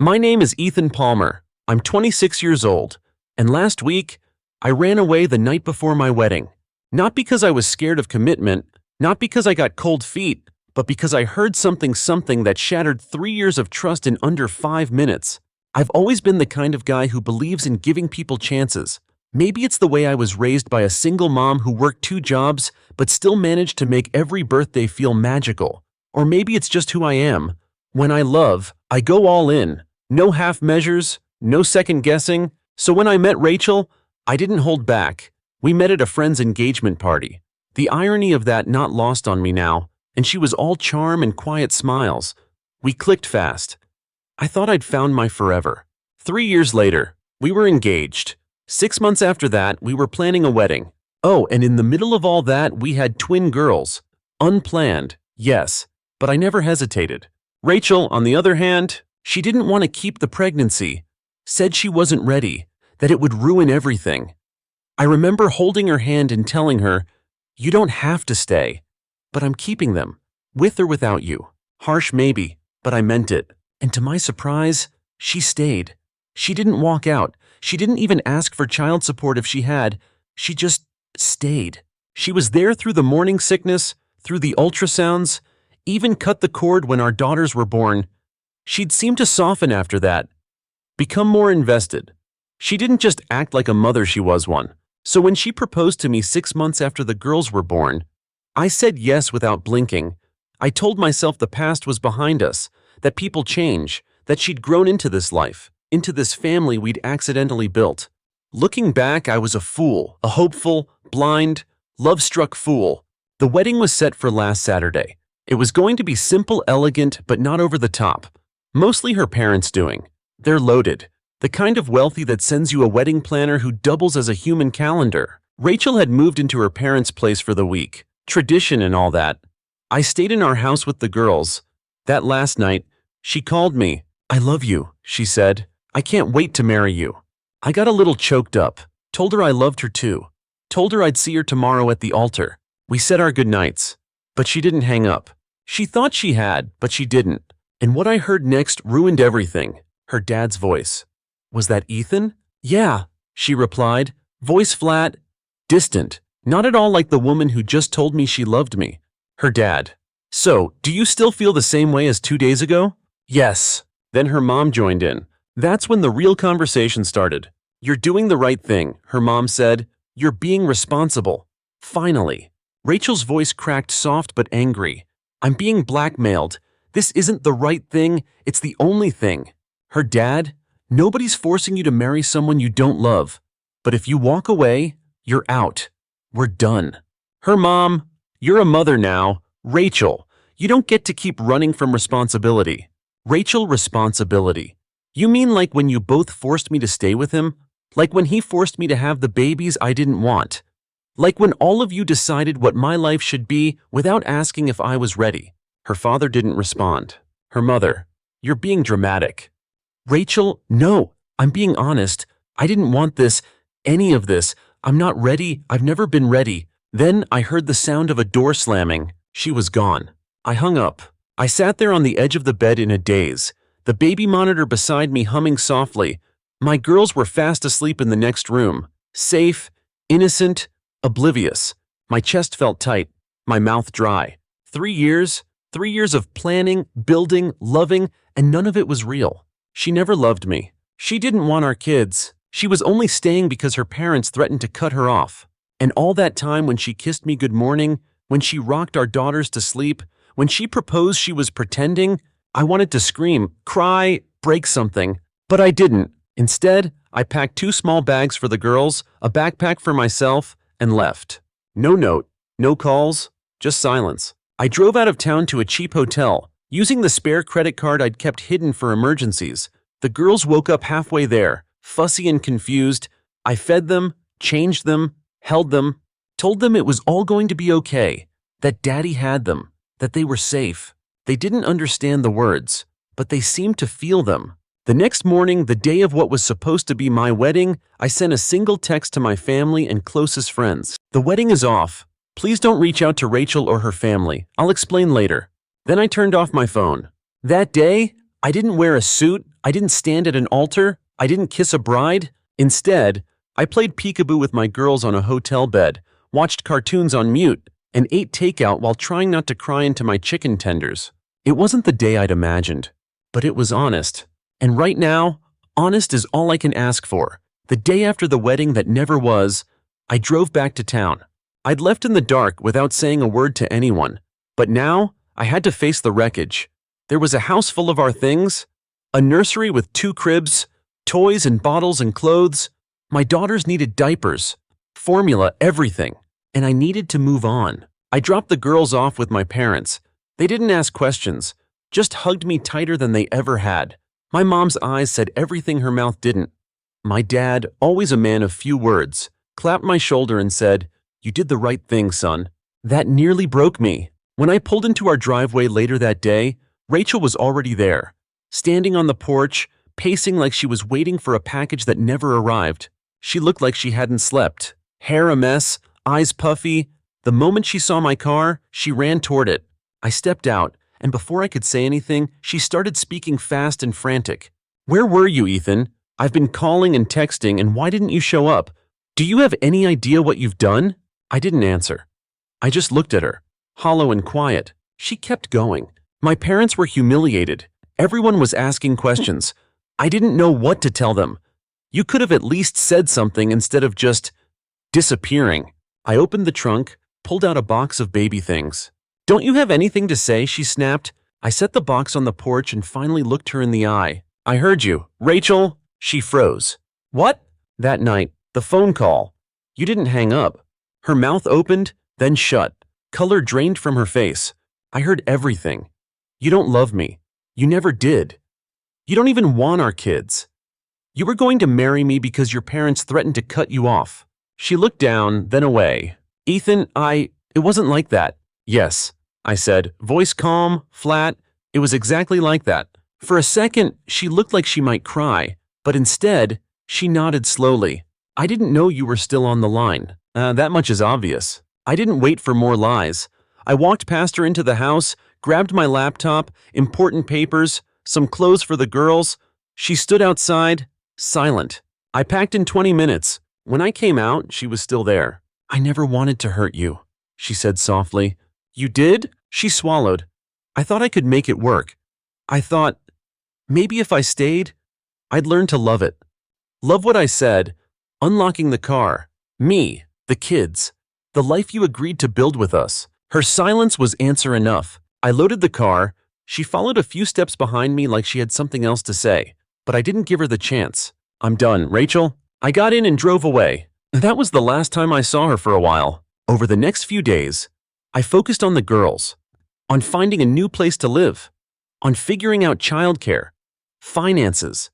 My name is Ethan Palmer. I'm 26 years old, and last week, I ran away the night before my wedding. Not because I was scared of commitment, not because I got cold feet, but because I heard something that shattered 3 years of trust in under 5 minutes. I've always been the kind of guy who believes in giving people chances. Maybe it's the way I was raised by a single mom who worked 2 jobs but still managed to make every birthday feel magical. Or maybe it's just who I am. When I love, I go all in. No half measures, no second guessing. So when I met Rachel, I didn't hold back. We met at a friend's engagement party. The irony of that not lost on me now, and she was all charm and quiet smiles. We clicked fast. I thought I'd found my forever. 3 years later, we were engaged. 6 months after that, we were planning a wedding. Oh, and in the middle of all that, we had twin girls. Unplanned, yes, but I never hesitated. Rachel, on the other hand, she didn't want to keep the pregnancy. Said she wasn't ready, that it would ruin everything. I remember holding her hand and telling her, "You don't have to stay, but I'm keeping them, with or without you." Harsh maybe, but I meant it. And to my surprise, she stayed. She didn't walk out. She didn't even ask for child support if she had. She just stayed. She was there through the morning sickness, through the ultrasounds, even cut the cord when our daughters were born. She'd seemed to soften after that, become more invested. She didn't just act like a mother, she was one. So when she proposed to me 6 months after the girls were born, I said yes without blinking. I told myself the past was behind us, that people change, that she'd grown into this life, into this family we'd accidentally built. Looking back, I was a fool, a hopeful, blind, love-struck fool. The wedding was set for last Saturday. It was going to be simple, elegant, but not over the top. Mostly her parents' doing. They're loaded. The kind of wealthy that sends you a wedding planner who doubles as a human calendar. Rachel had moved into her parents' place for the week. Tradition and all that. I stayed in our house with the girls. That last night, she called me. "I love you," she said. "I can't wait to marry you." I got a little choked up. Told her I loved her too. Told her I'd see her tomorrow at the altar. We said our goodnights. But she didn't hang up. She thought she had, but she didn't. And what I heard next ruined everything. Her dad's voice. "Was that Ethan?" "Yeah," she replied, voice flat, distant, not at all like the woman who just told me she loved me. Her dad. "So, do you still feel the same way as 2 days ago?" "Yes." Then her mom joined in. That's when the real conversation started. "You're doing the right thing," her mom said. "You're being responsible." Finally. Rachel's voice cracked soft but angry. "I'm being blackmailed. This isn't the right thing, it's the only thing." Her dad. "Nobody's forcing you to marry someone you don't love. But if you walk away, you're out. We're done." Her mom. "You're a mother now. Rachel, you don't get to keep running from responsibility." Rachel, responsibility. "You mean like when you both forced me to stay with him? Like when he forced me to have the babies I didn't want? Like when all of you decided what my life should be without asking if I was ready?" Her father didn't respond. Her mother. "You're being dramatic." Rachel, "No, I'm being honest. I didn't want this, any of this. I'm not ready. I've never been ready." Then I heard the sound of a door slamming. She was gone. I hung up. I sat there on the edge of the bed in a daze, the baby monitor beside me humming softly. My girls were fast asleep in the next room. Safe, innocent, oblivious. My chest felt tight, my mouth dry. 3 years, 3 years of planning, building, loving, and none of it was real. She never loved me. She didn't want our kids. She was only staying because her parents threatened to cut her off. And all that time when she kissed me good morning, when she rocked our daughters to sleep, when she proposed, she was pretending. I wanted to scream, cry, break something, but I didn't. Instead, I packed 2 small bags for the girls, a backpack for myself, and left. No note, no calls, just silence. I drove out of town to a cheap hotel, using the spare credit card I'd kept hidden for emergencies. The girls woke up halfway there, fussy and confused. I fed them, changed them, held them, told them it was all going to be okay, that Daddy had them, that they were safe. They didn't understand the words, but they seemed to feel them. The next morning, the day of what was supposed to be my wedding, I sent a single text to my family and closest friends. "The wedding is off. Please don't reach out to Rachel or her family. I'll explain later." Then I turned off my phone. That day, I didn't wear a suit, I didn't stand at an altar, I didn't kiss a bride. Instead, I played peekaboo with my girls on a hotel bed, watched cartoons on mute, and ate takeout while trying not to cry into my chicken tenders. It wasn't the day I'd imagined, but it was honest. And right now, honest is all I can ask for. The day after the wedding that never was, I drove back to town. I'd left in the dark without saying a word to anyone, but now I had to face the wreckage. There was a house full of our things, a nursery with 2 cribs, toys and bottles and clothes. My daughters needed diapers, formula, everything, and I needed to move on. I dropped the girls off with my parents. They didn't ask questions, just hugged me tighter than they ever had. My mom's eyes said everything her mouth didn't. My dad, always a man of few words, clapped my shoulder and said, "You did the right thing, son." That nearly broke me. When I pulled into our driveway later that day, Rachel was already there, standing on the porch, pacing like she was waiting for a package that never arrived. She looked like she hadn't slept, hair a mess, eyes puffy. The moment she saw my car, she ran toward it. I stepped out, and before I could say anything, she started speaking fast and frantic. "Where were you, Ethan? I've been calling and texting, and why didn't you show up? Do you have any idea what you've done?" I didn't answer. I just looked at her, hollow and quiet. She kept going. My parents were humiliated. Everyone was asking questions. I didn't know what to tell them. "You could have at least said something instead of just disappearing." I opened the trunk, pulled out a box of baby things. "Don't you have anything to say?" she snapped. I set the box on the porch and finally looked her in the eye. "I heard you, Rachel." She froze. "What?" That night, the phone call. You didn't hang up. Her mouth opened, then shut. Color drained from her face. I heard everything. "You don't love me. You never did. You don't even want our kids. You were going to marry me because your parents threatened to cut you off." She looked down, then away. "Ethan, it wasn't like that." "Yes," I said, voice calm, flat. It was exactly like that. For a second, she looked like she might cry, but instead, she nodded slowly. "I didn't know you were still on the line. That much is obvious." I didn't wait for more lies. I walked past her into the house, grabbed my laptop, important papers, some clothes for the girls. She stood outside, silent. I packed in 20 minutes. When I came out, she was still there. "I never wanted to hurt you," she said softly. "You did?" She swallowed. "I thought I could make it work. I thought, maybe if I stayed, I'd learn to love it. Love what I said, unlocking the car, me, the kids, the life you agreed to build with us." Her silence was answer enough. I loaded the car. She followed a few steps behind me like she had something else to say, but I didn't give her the chance. "I'm done, Rachel." I got in and drove away. That was the last time I saw her for a while. Over the next few days, I focused on the girls, on finding a new place to live, on figuring out childcare, finances,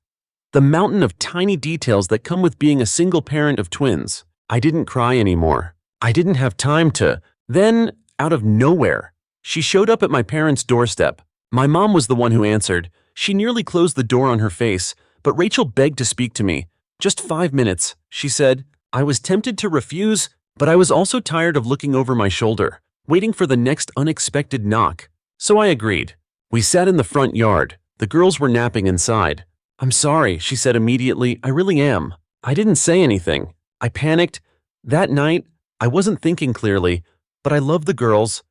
the mountain of tiny details that come with being a single parent of twins. I didn't cry anymore. I didn't have time to. Then, out of nowhere, she showed up at my parents' doorstep. My mom was the one who answered. She nearly closed the door on her face, but Rachel begged to speak to me. "Just 5 minutes," she said. I was tempted to refuse, but I was also tired of looking over my shoulder, waiting for the next unexpected knock. So I agreed. We sat in the front yard. The girls were napping inside. "I'm sorry," she said immediately. "I really am." I didn't say anything. I panicked. That night, I wasn't thinking clearly, but I love the girls.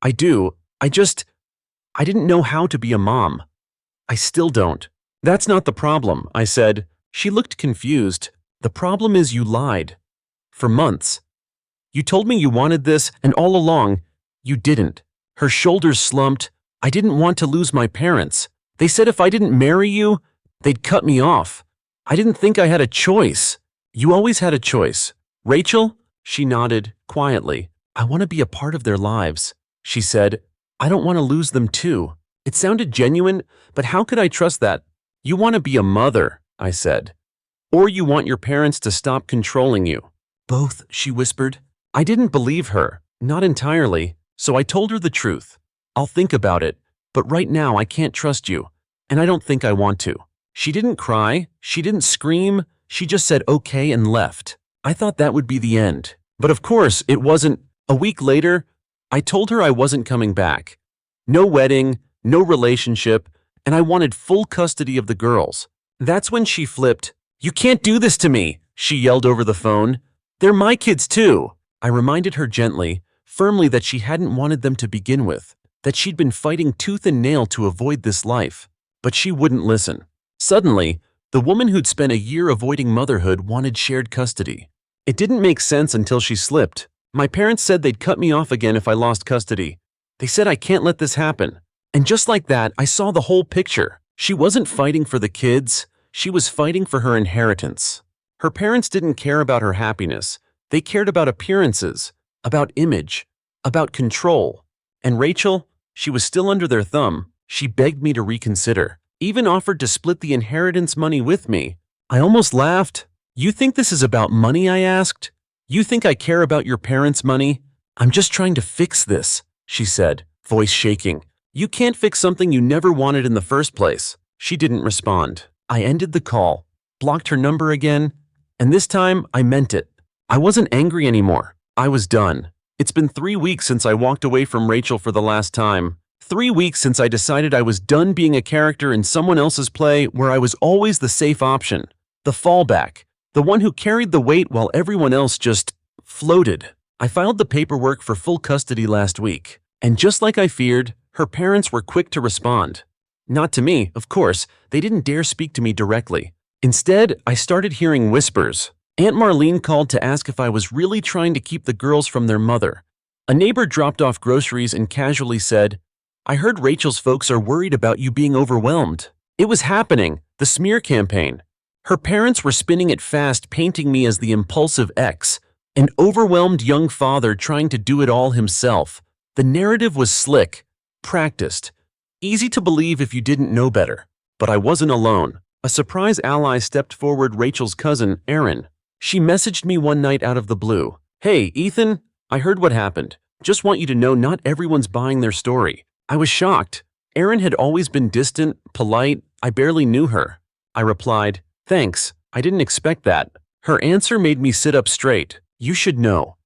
I do. I didn't know how to be a mom. I still don't. "That's not the problem," I said. She looked confused. "The problem is you lied. For months. You told me you wanted this, and all along, you didn't." Her shoulders slumped. "I didn't want to lose my parents. They said if I didn't marry you, they'd cut me off. I didn't think I had a choice." "You always had a choice, Rachel." She nodded, quietly. "I want to be a part of their lives," she said. "I don't want to lose them too." It sounded genuine, but how could I trust that? "You want to be a mother," I said. "Or you want your parents to stop controlling you." "Both," she whispered. I didn't believe her, not entirely, so I told her the truth. "I'll think about it, but right now I can't trust you, and I don't think I want to." She didn't cry, she didn't scream, she just said okay and left. I thought that would be the end. But of course, it wasn't. A week later, I told her I wasn't coming back. No wedding, no relationship, and I wanted full custody of the girls. That's when she flipped. "You can't do this to me," she yelled over the phone. "They're my kids too." I reminded her gently, firmly, that she hadn't wanted them to begin with, that she'd been fighting tooth and nail to avoid this life. But she wouldn't listen. Suddenly, the woman who'd spent a year avoiding motherhood wanted shared custody. It didn't make sense until she slipped. "My parents said they'd cut me off again if I lost custody. They said I can't let this happen." And just like that, I saw the whole picture. She wasn't fighting for the kids. She was fighting for her inheritance. Her parents didn't care about her happiness. They cared about appearances, about image, about control. And Rachel, she was still under their thumb. She begged me to reconsider, even offered to split the inheritance money with me. I almost laughed. "You think this is about money?" I asked. "You think I care about your parents' money?" "I'm just trying to fix this," she said, voice shaking. "You can't fix something you never wanted in the first place." She didn't respond. I ended the call, blocked her number again, and this time I meant it. I wasn't angry anymore. I was done. It's been 3 weeks since I walked away from Rachel for the last time. 3 weeks since I decided I was done being a character in someone else's play where I was always the safe option, the fallback, the one who carried the weight while everyone else just floated. I filed the paperwork for full custody last week, and just like I feared, her parents were quick to respond. Not to me, of course. They didn't dare speak to me directly. Instead, I started hearing whispers. Aunt Marlene called to ask if I was really trying to keep the girls from their mother. A neighbor dropped off groceries and casually said, "I heard Rachel's folks are worried about you being overwhelmed." It was happening, the smear campaign. Her parents were spinning it fast, painting me as the impulsive ex, an overwhelmed young father trying to do it all himself. The narrative was slick, practiced, easy to believe if you didn't know better. But I wasn't alone. A surprise ally stepped forward, Rachel's cousin, Erin. She messaged me one night out of the blue. "Hey, Ethan, I heard what happened. Just want you to know not everyone's buying their story." I was shocked. Erin had always been distant, polite. I barely knew her. I replied, "Thanks, I didn't expect that." Her answer made me sit up straight. "You should know.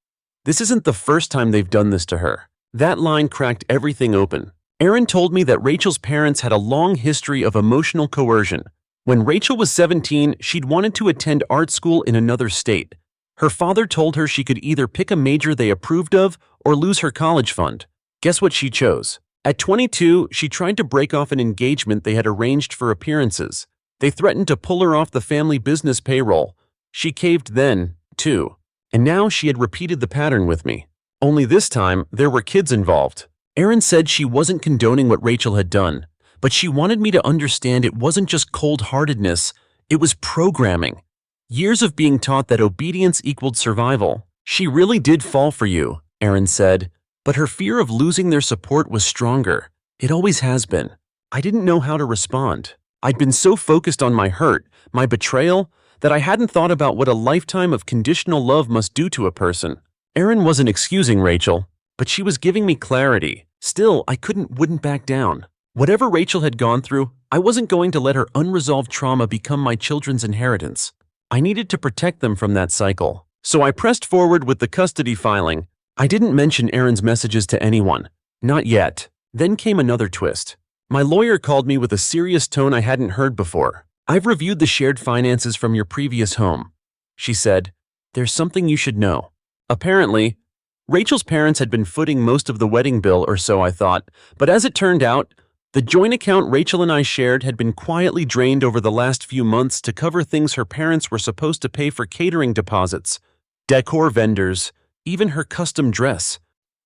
This isn't the first time they've done this to her." That line cracked everything open. Erin told me that Rachel's parents had a long history of emotional coercion. When Rachel was 17, she'd wanted to attend art school in another state. Her father told her she could either pick a major they approved of or lose her college fund. Guess what she chose? At 22, she tried to break off an engagement they had arranged for appearances. They threatened to pull her off the family business payroll. She caved then, too. And now she had repeated the pattern with me. Only this time, there were kids involved. Erin said she wasn't condoning what Rachel had done, but she wanted me to understand it wasn't just cold-heartedness, it was programming. Years of being taught that obedience equaled survival. "She really did fall for you," Erin said, but her fear of losing their support was stronger. It always has been. I didn't know how to respond. I'd been so focused on my hurt, my betrayal, that I hadn't thought about what a lifetime of conditional love must do to a person. Erin wasn't excusing Rachel, but she was giving me clarity. Still, I wouldn't back down. Whatever Rachel had gone through, I wasn't going to let her unresolved trauma become my children's inheritance. I needed to protect them from that cycle. So I pressed forward with the custody filing. I didn't mention Erin's messages to anyone. Not yet. Then came another twist. My lawyer called me with a serious tone I hadn't heard before. "I've reviewed the shared finances from your previous home," she said. "There's something you should know." Apparently, Rachel's parents had been footing most of the wedding bill, or so I thought, but as it turned out, the joint account Rachel and I shared had been quietly drained over the last few months to cover things her parents were supposed to pay for: catering deposits, decor vendors, even her custom dress.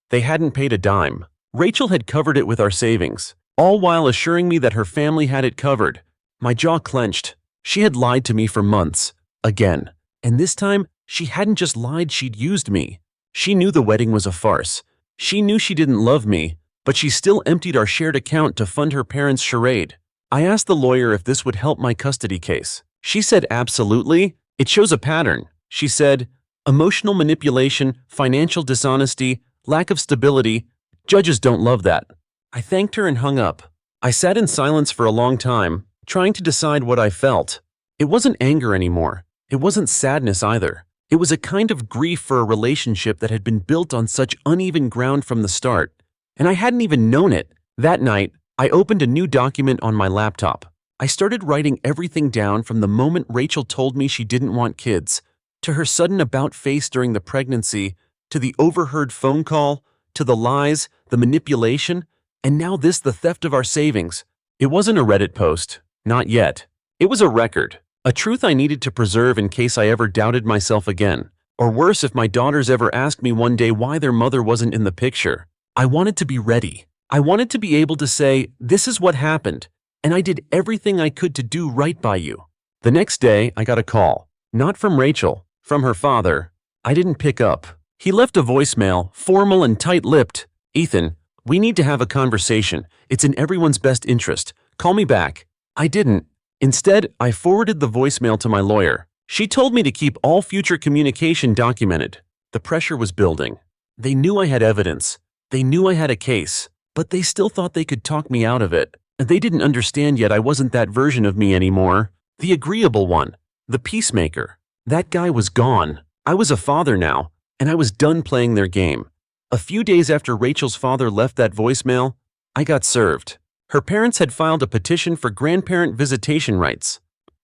They hadn't paid a dime. Rachel had covered it with our savings, all while assuring me that her family had it covered. My jaw clenched. She had lied to me for months. Again. And this time, she hadn't just lied, she'd used me. She knew the wedding was a farce. She knew she didn't love me, but she still emptied our shared account to fund her parents' charade. I asked the lawyer if this would help my custody case. She said absolutely. "It shows a pattern," she said. "Emotional manipulation, financial dishonesty, lack of stability. Judges don't love that." I thanked her and hung up. I sat in silence for a long time, trying to decide what I felt. It wasn't anger anymore. It wasn't sadness either. It was a kind of grief for a relationship that had been built on such uneven ground from the start, and I hadn't even known it. That night, I opened a new document on my laptop. I started writing everything down from the moment Rachel told me she didn't want kids, to her sudden about-face during the pregnancy, to the overheard phone call, to the lies, the manipulation, and now this, the theft of our savings. It wasn't a Reddit post. Not yet. It was a record. A truth I needed to preserve in case I ever doubted myself again. Or worse, if my daughters ever asked me one day why their mother wasn't in the picture. I wanted to be ready. I wanted to be able to say, this is what happened, and I did everything I could to do right by you. The next day, I got a call. Not from Rachel, from her father. I didn't pick up. He left a voicemail, formal and tight-lipped. "Ethan, we need to have a conversation. It's in everyone's best interest. Call me back." I didn't. Instead, I forwarded the voicemail to my lawyer. She told me to keep all future communication documented. The pressure was building. They knew I had evidence. They knew I had a case. But they still thought they could talk me out of it. They didn't understand yet I wasn't that version of me anymore. The agreeable one. The peacemaker. That guy was gone. I was a father now, and I was done playing their game. A few days after Rachel's father left that voicemail, I got served. Her parents had filed a petition for grandparent visitation rights.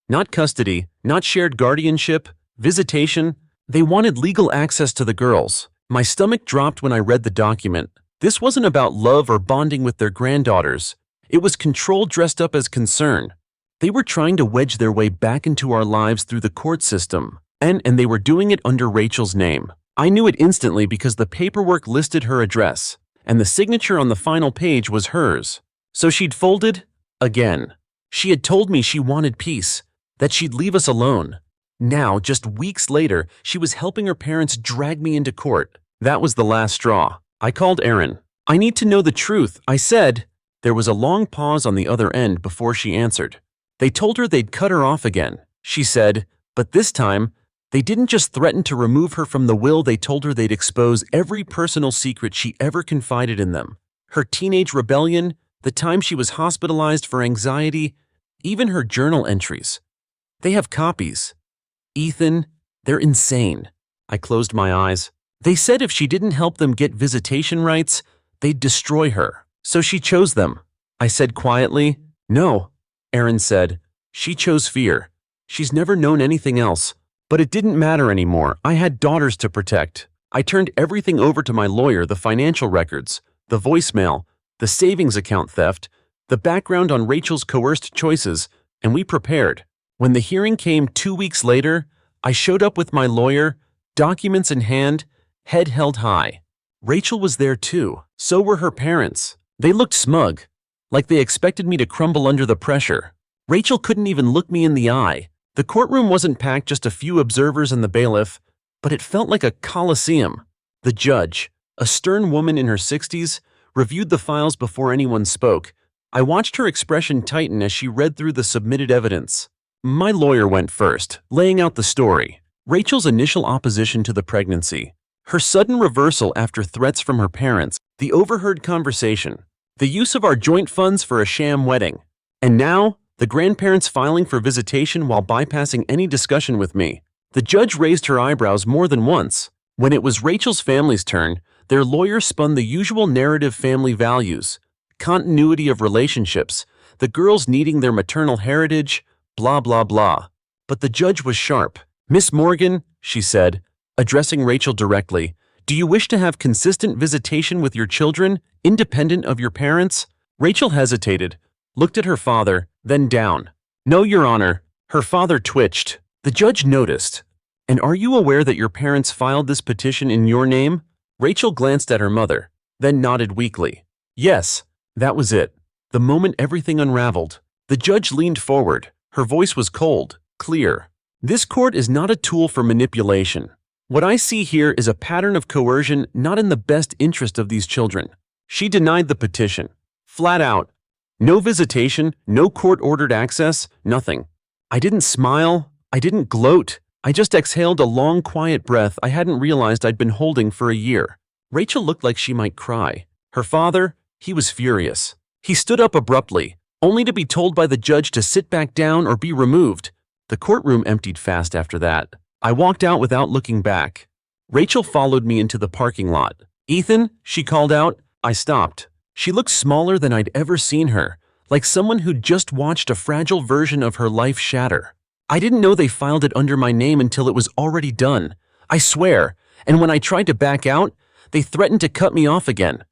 Not custody, not shared guardianship, visitation. They wanted legal access to the girls. My stomach dropped when I read the document. This wasn't about love or bonding with their granddaughters. It was control dressed up as concern. They were trying to wedge their way back into our lives through the court system, and they were doing it under Rachel's name. I knew it instantly because the paperwork listed her address, and the signature on the final page was hers. So she'd folded again. She had told me she wanted peace, that she'd leave us alone. Now, just weeks later, she was helping her parents drag me into court. That was the last straw. I called Erin. "I need to know the truth," I said. There was a long pause on the other end before she answered. They told her they'd cut her off again, she said, but this time, they didn't just threaten to remove her from the will, they told her they'd expose every personal secret she ever confided in them. Her teenage rebellion, the time she was hospitalized for anxiety, even her journal entries. They have copies. Ethan, they're insane. I closed my eyes. They said if she didn't help them get visitation rights, they'd destroy her. So she chose them. I said quietly, "No," Erin said. "She chose fear. She's never known anything else." But it didn't matter anymore. I had daughters to protect. I turned everything over to my lawyer, the financial records, the voicemail, the savings account theft, the background on Rachel's coerced choices, and we prepared. When the hearing came 2 weeks later, I showed up with my lawyer, documents in hand, head held high. Rachel was there too. So were her parents. They looked smug, like they expected me to crumble under the pressure. Rachel couldn't even look me in the eye. The courtroom wasn't packed, just a few observers and the bailiff, but it felt like a coliseum. The judge, a stern woman in her 60s, reviewed the files before anyone spoke. I watched her expression tighten as she read through the submitted evidence. My lawyer went first, laying out the story. Rachel's initial opposition to the pregnancy, her sudden reversal after threats from her parents, the overheard conversation, the use of our joint funds for a sham wedding, and now, the grandparents filing for visitation while bypassing any discussion with me. The judge raised her eyebrows more than once. When it was Rachel's family's turn, their lawyer spun the usual narrative: family values, continuity of relationships, the girls needing their maternal heritage, blah blah blah. But the judge was sharp. "Miss Morgan," she said, addressing Rachel directly, "do you wish to have consistent visitation with your children, independent of your parents?" Rachel hesitated, looked at her father, then down. "No, Your Honor." Her father twitched. The judge noticed. "And are you aware that your parents filed this petition in your name?" Rachel glanced at her mother, then nodded weakly. "Yes." That was it. The moment everything unraveled. The judge leaned forward. Her voice was cold, clear. "This court is not a tool for manipulation. What I see here is a pattern of coercion not in the best interest of these children." She denied the petition. Flat out. No visitation, no court-ordered access, nothing. I didn't smile. I didn't gloat. I just exhaled a long, quiet breath I hadn't realized I'd been holding for a year. Rachel looked like she might cry. Her father, he was furious. He stood up abruptly, only to be told by the judge to sit back down or be removed. The courtroom emptied fast after that. I walked out without looking back. Rachel followed me into the parking lot. "Ethan," she called out. I stopped. She looked smaller than I'd ever seen her, like someone who'd just watched a fragile version of her life shatter. I didn't know they filed it under my name until it was already done. I swear, and when I tried to back out, they threatened to cut me off again.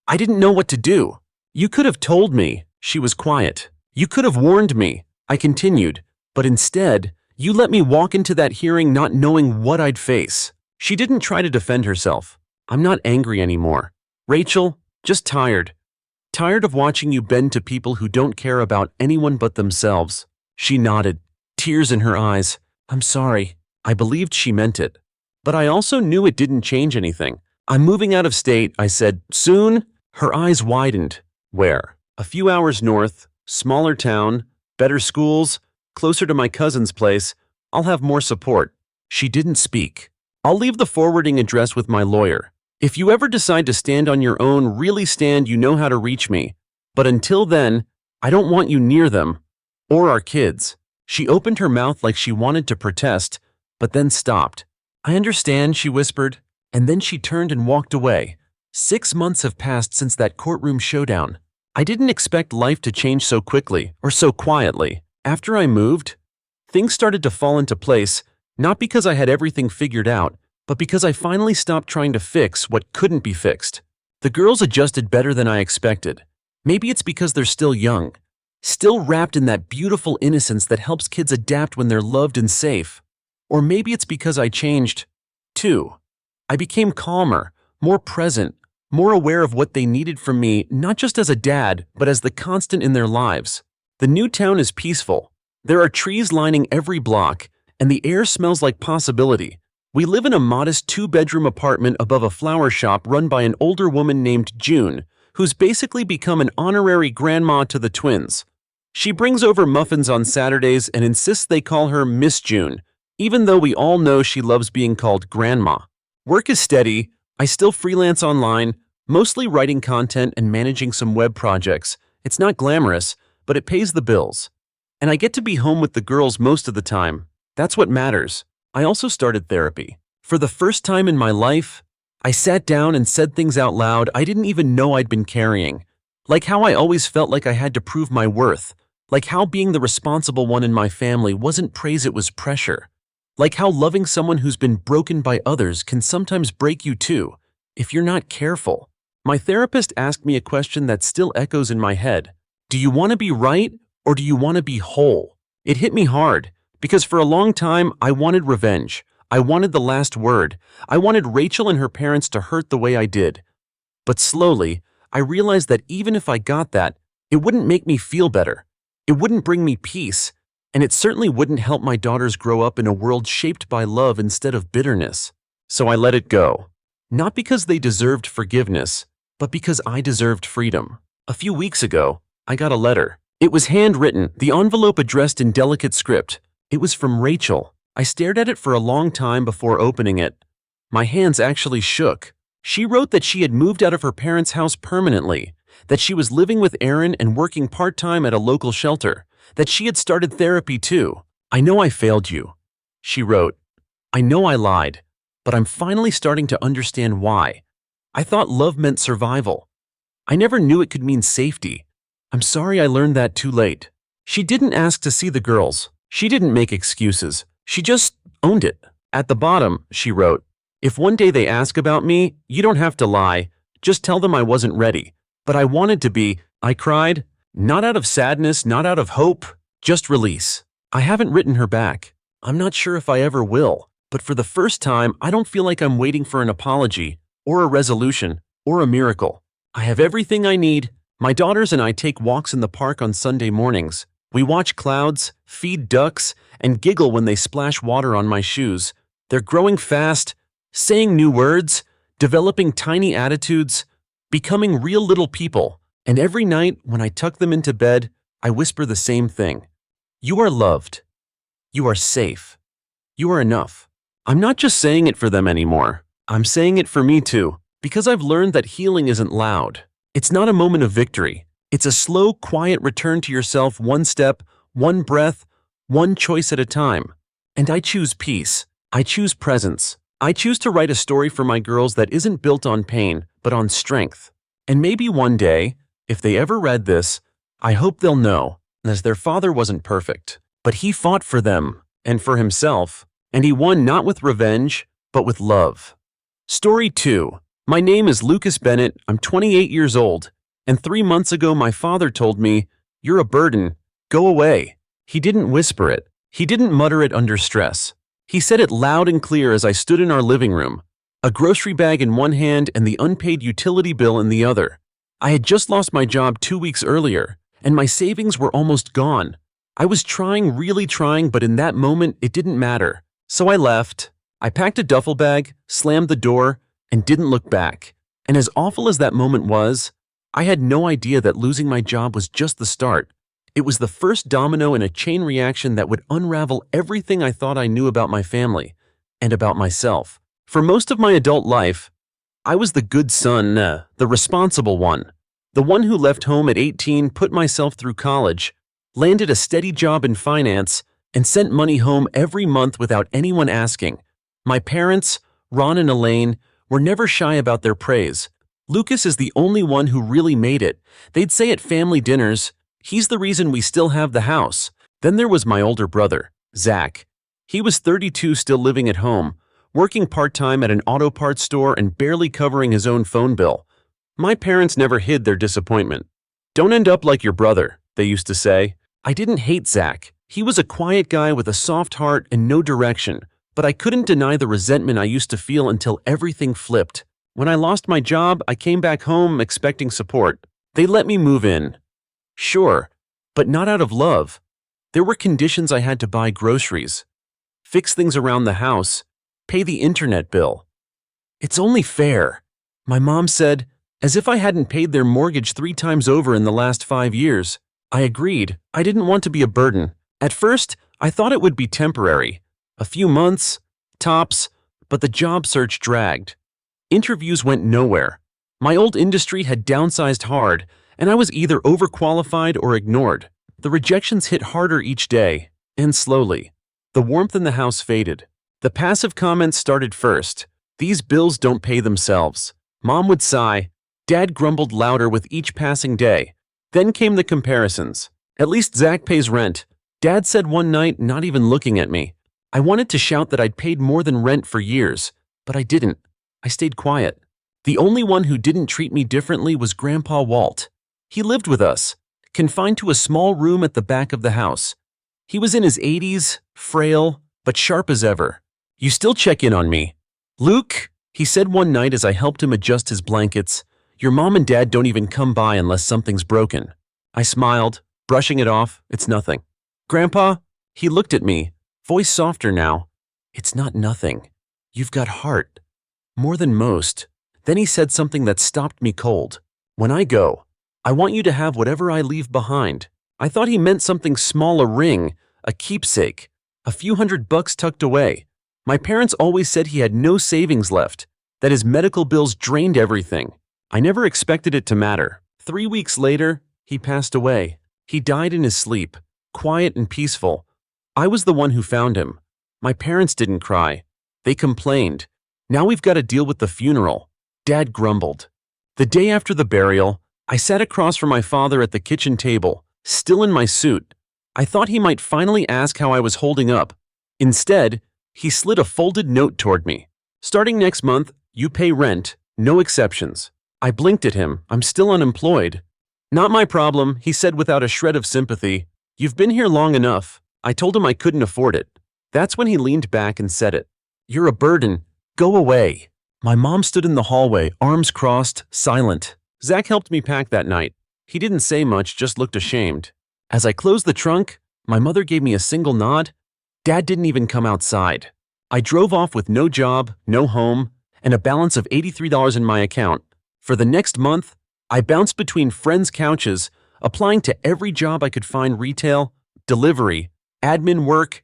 I didn't know what to do. You could have told me. She was quiet. You could have warned me. I continued, but instead, you let me walk into that hearing not knowing what I'd face. She didn't try to defend herself. I'm not angry anymore. Rachel, just tired. Tired of watching you bend to people who don't care about anyone but themselves. She nodded, tears in her eyes. I'm sorry. I believed she meant it. But I also knew it didn't change anything. I'm moving out of state, I said. Soon? Her eyes widened. Where? A few hours north, smaller town, better schools, closer to my cousin's place. I'll have more support. She didn't speak. I'll leave the forwarding address with my lawyer. If you ever decide to stand on your own, really stand, you know how to reach me. But until then, I don't want you near them. Or our kids. She opened her mouth like she wanted to protest, but then stopped. I understand, she whispered, and then she turned and walked away. 6 months have passed since that courtroom showdown. I didn't expect life to change so quickly, or so quietly. After I moved, things started to fall into place, not because I had everything figured out, but because I finally stopped trying to fix what couldn't be fixed. The girls adjusted better than I expected. Maybe it's because they're still young, still wrapped in that beautiful innocence that helps kids adapt when they're loved and safe. Or maybe it's because I changed, too. I became calmer, more present, more aware of what they needed from me, not just as a dad, but as the constant in their lives. The new town is peaceful. There are trees lining every block, and the air smells like possibility. We live in a modest 2-bedroom apartment above a flower shop run by an older woman named June, who's basically become an honorary grandma to the twins. She brings over muffins on Saturdays and insists they call her Miss June, even though we all know she loves being called Grandma. Work is steady. I still freelance online, mostly writing content and managing some web projects. It's not glamorous, but it pays the bills. And I get to be home with the girls most of the time. That's what matters. I also started therapy. For the first time in my life, I sat down and said things out loud I didn't even know I'd been carrying. Like how I always felt like I had to prove my worth. Like how being the responsible one in my family wasn't praise, it was pressure. Like how loving someone who's been broken by others can sometimes break you too, if you're not careful. My therapist asked me a question that still echoes in my head. Do you want to be right, or do you want to be whole? It hit me hard, because for a long time I wanted revenge. I wanted the last word. I wanted Rachel and her parents to hurt the way I did. But slowly, I realized that even if I got that, it wouldn't make me feel better. It wouldn't bring me peace. And it certainly wouldn't help my daughters grow up in a world shaped by love instead of bitterness. So I let it go. Not because they deserved forgiveness, but because I deserved freedom. A few weeks ago, I got a letter. It was handwritten, the envelope addressed in delicate script. It was from Rachel. I stared at it for a long time before opening it. My hands actually shook. She wrote that she had moved out of her parents' house permanently, that she was living with Aaron and working part-time at a local shelter, that she had started therapy too. I know I failed you, she wrote. I know I lied, but I'm finally starting to understand why. I thought love meant survival. I never knew it could mean safety. I'm sorry I learned that too late. She didn't ask to see the girls. She didn't make excuses. She just owned it. At the bottom, she wrote, if one day they ask about me, you don't have to lie. Just tell them I wasn't ready. But I wanted to be. I cried. Not out of sadness, not out of hope, just release. I haven't written her back. I'm not sure if I ever will, but for the first time, I don't feel like I'm waiting for an apology, or a resolution, or a miracle. I have everything I need. My daughters and I take walks in the park on Sunday mornings. We watch clouds, feed ducks, and giggle when they splash water on my shoes. They're growing fast, saying new words, developing tiny attitudes, becoming real little people. And every night, when I tuck them into bed, I whisper the same thing. You are loved. You are safe. You are enough. I'm not just saying it for them anymore. I'm saying it for me too, because I've learned that healing isn't loud. It's not a moment of victory. It's a slow, quiet return to yourself, one step, one breath, one choice at a time. And I choose peace. I choose presence. I choose to write a story for my girls that isn't built on pain, but on strength. And maybe one day, if they ever read this, I hope they'll know, as their father wasn't perfect, but he fought for them and for himself, and he won not with revenge, but with love. Story 2. My name is Lucas Bennett, I'm 28 years old, and 3 months ago my father told me, "You're a burden, go away." He didn't whisper it. He didn't mutter it under stress. He said it loud and clear as I stood in our living room, a grocery bag in one hand and the unpaid utility bill in the other. I had just lost my job 2 weeks earlier, and my savings were almost gone. I was trying, really trying, but in that moment it didn't matter. So I left. I packed a duffel bag, slammed the door, and didn't look back. And as awful as that moment was, I had no idea that losing my job was just the start. It was the first domino in a chain reaction that would unravel everything I thought I knew about my family and about myself. For most of my adult life, I was the good son, the responsible one. The one who left home at 18, put myself through college, landed a steady job in finance, and sent money home every month without anyone asking. My parents, Ron and Elaine, were never shy about their praise. Lucas is the only one who really made it. They'd say at family dinners, "He's the reason we still have the house." Then there was my older brother, Zach. He was 32, still living at home, working part-time at an auto parts store and barely covering his own phone bill. My parents never hid their disappointment. "Don't end up like your brother," they used to say. I didn't hate Zach. He was a quiet guy with a soft heart and no direction, but I couldn't deny the resentment I used to feel until everything flipped. When I lost my job, I came back home expecting support. They let me move in. Sure, but not out of love. There were conditions. I had to buy groceries, fix things around the house, pay the internet bill. "It's only fair," my mom said, as if I hadn't paid their mortgage 3 times over in the last 5 years. I agreed. I didn't want to be a burden. At first, I thought it would be temporary. A few months, tops, but the job search dragged. Interviews went nowhere. My old industry had downsized hard, and I was either overqualified or ignored. The rejections hit harder each day, and slowly. The warmth in the house faded. The passive comments started first. "These bills don't pay themselves." Mom would sigh. Dad grumbled louder with each passing day. Then came the comparisons. "At least Zach pays rent," Dad said one night, not even looking at me. I wanted to shout that I'd paid more than rent for years, but I didn't. I stayed quiet. The only one who didn't treat me differently was Grandpa Walt. He lived with us, confined to a small room at the back of the house. He was in his 80s, frail, but sharp as ever. "You still check in on me, Luke," he said one night as I helped him adjust his blankets. "Your mom and dad don't even come by unless something's broken." I smiled, brushing it off. "It's nothing." "Grandpa," he looked at me, voice softer now. "It's not nothing. You've got heart. More than most." Then he said something that stopped me cold. "When I go, I want you to have whatever I leave behind." I thought he meant something small, a ring, a keepsake, a few $100 tucked away. My parents always said he had no savings left, that his medical bills drained everything. I never expected it to matter. 3 weeks later, he passed away. He died in his sleep, quiet and peaceful. I was the one who found him. My parents didn't cry. They complained. "Now we've got to deal with the funeral," Dad grumbled. The day after the burial, I sat across from my father at the kitchen table, still in my suit. I thought he might finally ask how I was holding up. Instead, he slid a folded note toward me. "Starting next month, you pay rent, no exceptions." I blinked at him. "I'm still unemployed." "Not my problem," he said without a shred of sympathy. "You've been here long enough." I told him I couldn't afford it. That's when he leaned back and said it. "You're a burden. Go away." My mom stood in the hallway, arms crossed, silent. Zach helped me pack that night. He didn't say much, just looked ashamed. As I closed the trunk, my mother gave me a single nod. Dad didn't even come outside. I drove off with no job, no home, and a balance of $83 in my account. For the next month, I bounced between friends' couches, applying to every job I could find: retail, delivery, admin work.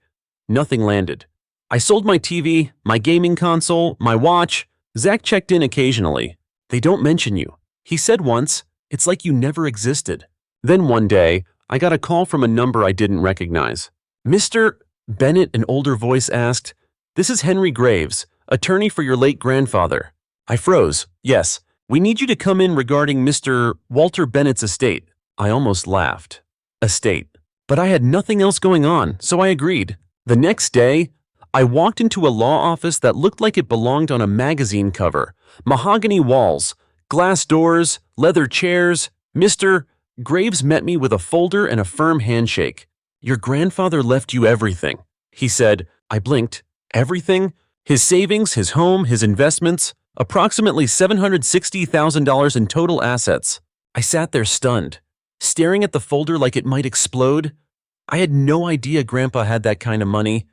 Nothing landed. I sold my TV, my gaming console, my watch. Zach checked in occasionally. "They don't mention you," he said once. "It's like you never existed." Then one day, I got a call from a number I didn't recognize. "Mr. Bennett," an older voice asked. "This is Henry Graves, attorney for your late grandfather." I froze. "Yes, "We need you to come in regarding Mr. Walter Bennett's estate." I almost laughed. Estate. But I had nothing else going on, so I agreed. The next day, I walked into a law office that looked like it belonged on a magazine cover. Mahogany walls, glass doors, leather chairs. Mr. Graves met me with a folder and a firm handshake. "Your grandfather left you everything," he said. I blinked. Everything? His savings, his home, his investments, approximately $760,000 in total assets. I sat there stunned, staring at the folder like it might explode. I had no idea Grandpa had that kind of money.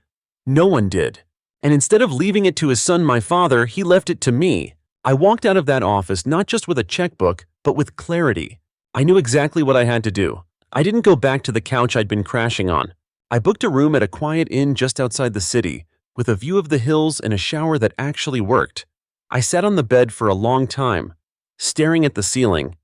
No one did. And instead of leaving it to his son, my father, he left it to me. I walked out of that office not just with a checkbook, but with clarity. I knew exactly what I had to do. I didn't go back to the couch I'd been crashing on. I booked a room at a quiet inn just outside the city, with a view of the hills and a shower that actually worked. I sat on the bed for a long time, staring at the ceiling.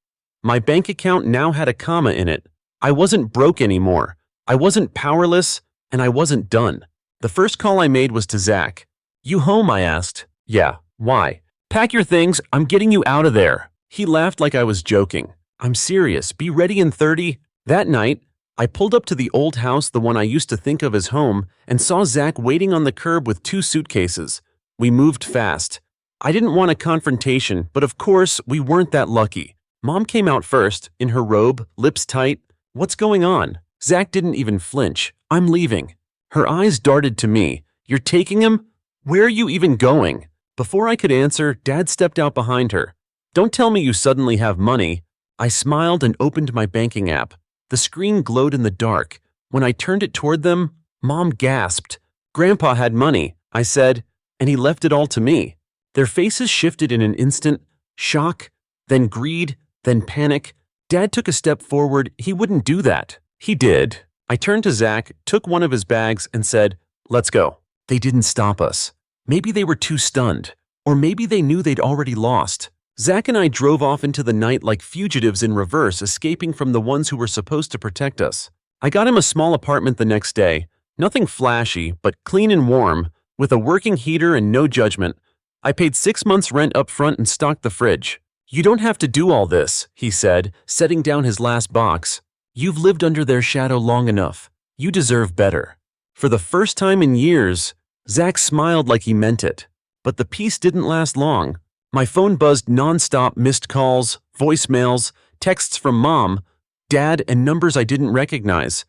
My bank account now had a comma in it. I wasn't broke anymore. I wasn't powerless, and I wasn't done. The first call I made was to Zach. "You home?" I asked. "Yeah, why?" "Pack your things, I'm getting you out of there." He laughed like I was joking. "I'm serious, be ready in 30. That night, I pulled up to the old house, the one I used to think of as home, and saw Zach waiting on the curb with 2 suitcases. We moved fast. I didn't want a confrontation, but of course, we weren't that lucky. Mom came out first, in her robe, lips tight. "What's going on?" Zach didn't even flinch. "I'm leaving." Her eyes darted to me. "You're taking him? Where are you even going?" Before I could answer, Dad stepped out behind her. "Don't tell me you suddenly have money." I smiled and opened my banking app. The screen glowed in the dark. When I turned it toward them, Mom gasped. "Grandpa had money," I said, "and he left it all to me." Their faces shifted in an instant. Shock, then greed, then panic. Dad took a step forward. He wouldn't do that. He did. I turned to Zach, took one of his bags, and said, "Let's go." They didn't stop us. Maybe they were too stunned. Or maybe they knew they'd already lost. Zach and I drove off into the night like fugitives in reverse, escaping from the ones who were supposed to protect us. I got him a small apartment the next day. Nothing flashy, but clean and warm, with a working heater and no judgment. I paid 6 months' rent up front and stocked the fridge. "You don't have to do all this," he said, setting down his last box. "You've lived under their shadow long enough. You deserve better." For the first time in years, Zach smiled like he meant it. But the peace didn't last long. My phone buzzed nonstop, missed calls, voicemails, texts from Mom, Dad, and numbers I didn't recognize.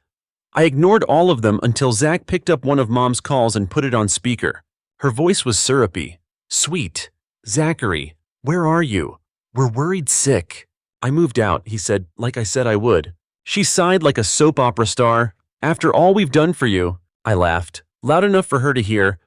I ignored all of them until Zach picked up one of Mom's calls and put it on speaker. Her voice was syrupy. "Sweet. Zachary, where are you? We're worried sick." "I moved out," he said, like I said I would. She sighed like a soap opera star. "After all we've done for you." I laughed, loud enough for her to hear.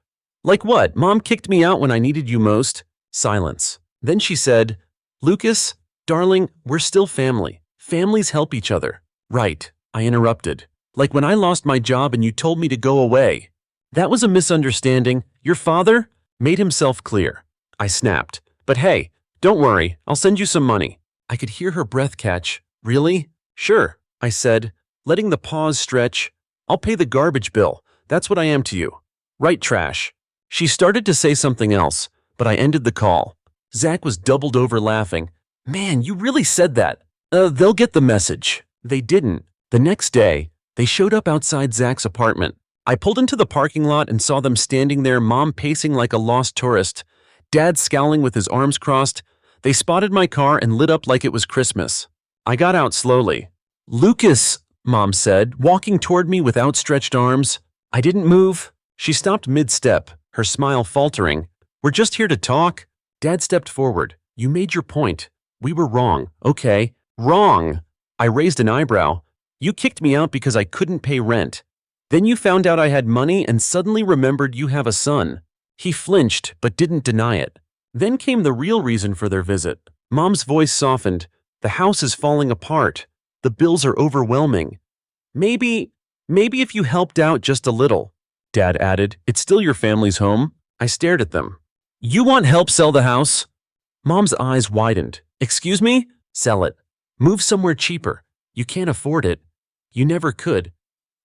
"Like what? Mom kicked me out when I needed you most." Silence. Then she said, "Lucas, darling, we're still family. Families help each other." "Right," I interrupted. "Like when I lost my job and you told me to go away." "That was a misunderstanding. Your father made himself clear." I snapped. "But hey, don't worry, I'll send you some money." I could hear her breath catch. "Really?" "Sure," I said, letting the pause stretch. "I'll pay the garbage bill. That's what I am to you. Right trash." She started to say something else, but I ended the call. Zach was doubled over laughing. "Man, you really said that." They'll get the message." They didn't. The next day, they showed up outside Zach's apartment. I pulled into the parking lot and saw them standing there, Mom pacing like a lost tourist, Dad scowling with his arms crossed. They spotted my car and lit up like it was Christmas. I got out slowly. "Lucas," Mom said, walking toward me with outstretched arms. I didn't move. She stopped mid-step, her smile faltering. "We're just here to talk." Dad stepped forward. "You made your point. We were wrong." "Okay." "Wrong." I raised an eyebrow. "You kicked me out because I couldn't pay rent. Then you found out I had money and suddenly remembered you have a son." He flinched but didn't deny it. Then came the real reason for their visit. Mom's voice softened. "The house is falling apart. The bills are overwhelming. Maybe if you helped out just a little." Dad added, "It's still your family's home." I stared at them. "You want help sell the house?" Mom's eyes widened. "Excuse me?" "Sell it. Move somewhere cheaper. You can't afford it. You never could.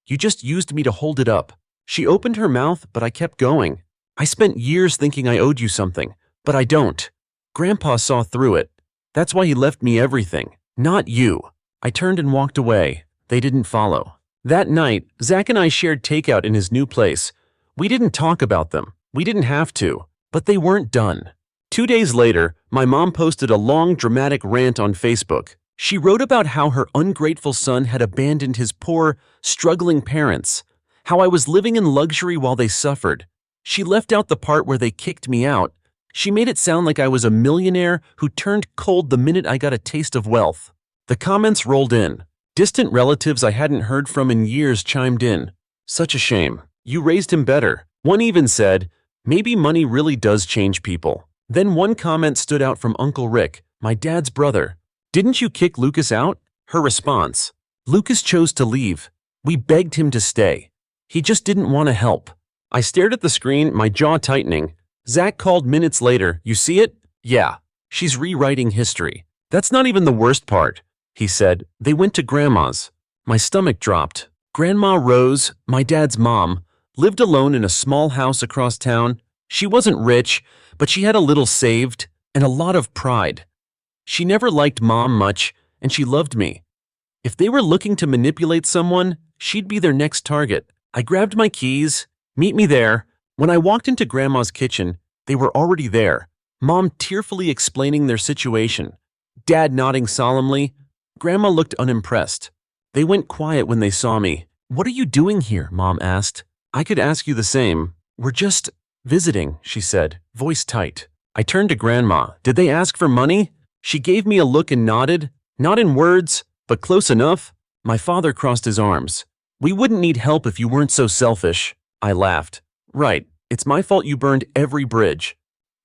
You just used me to hold it up." She opened her mouth, but I kept going. "I spent years thinking I owed you something, but I don't." Grandpa saw through it. That's why he left me everything. Not you. I turned and walked away. They didn't follow. That night, Zach and I shared takeout in his new place. We didn't talk about them. We didn't have to. But they weren't done. 2 days later, my mom posted a long, dramatic rant on Facebook. She wrote about how her ungrateful son had abandoned his poor, struggling parents, how I was living in luxury while they suffered. She left out the part where they kicked me out. She made it sound like I was a millionaire who turned cold the minute I got a taste of wealth. The comments rolled in. Distant relatives I hadn't heard from in years chimed in. Such a shame. You raised him better. One even said, maybe money really does change people. Then one comment stood out from Uncle Rick, my dad's brother. Didn't you kick Lucas out? Her response. Lucas chose to leave. We begged him to stay. He just didn't want to help. I stared at the screen, my jaw tightening. Zach called minutes later. You see it? Yeah. She's rewriting history. That's not even the worst part, he said. They went to Grandma's. My stomach dropped. Grandma Rose, my dad's mom, lived alone in a small house across town. She wasn't rich, but she had a little saved and a lot of pride. She never liked Mom much, and she loved me. If they were looking to manipulate someone, she'd be their next target. I grabbed my keys. Meet me there. When I walked into Grandma's kitchen, they were already there. Mom tearfully explaining their situation. Dad nodding solemnly. Grandma looked unimpressed. They went quiet when they saw me. What are you doing here? Mom asked. I could ask you the same. We're just visiting, she said, voice tight. I turned to Grandma. Did they ask for money? She gave me a look and nodded. Not in words, but close enough. My father crossed his arms. We wouldn't need help if you weren't so selfish. I laughed. Right, it's my fault you burned every bridge.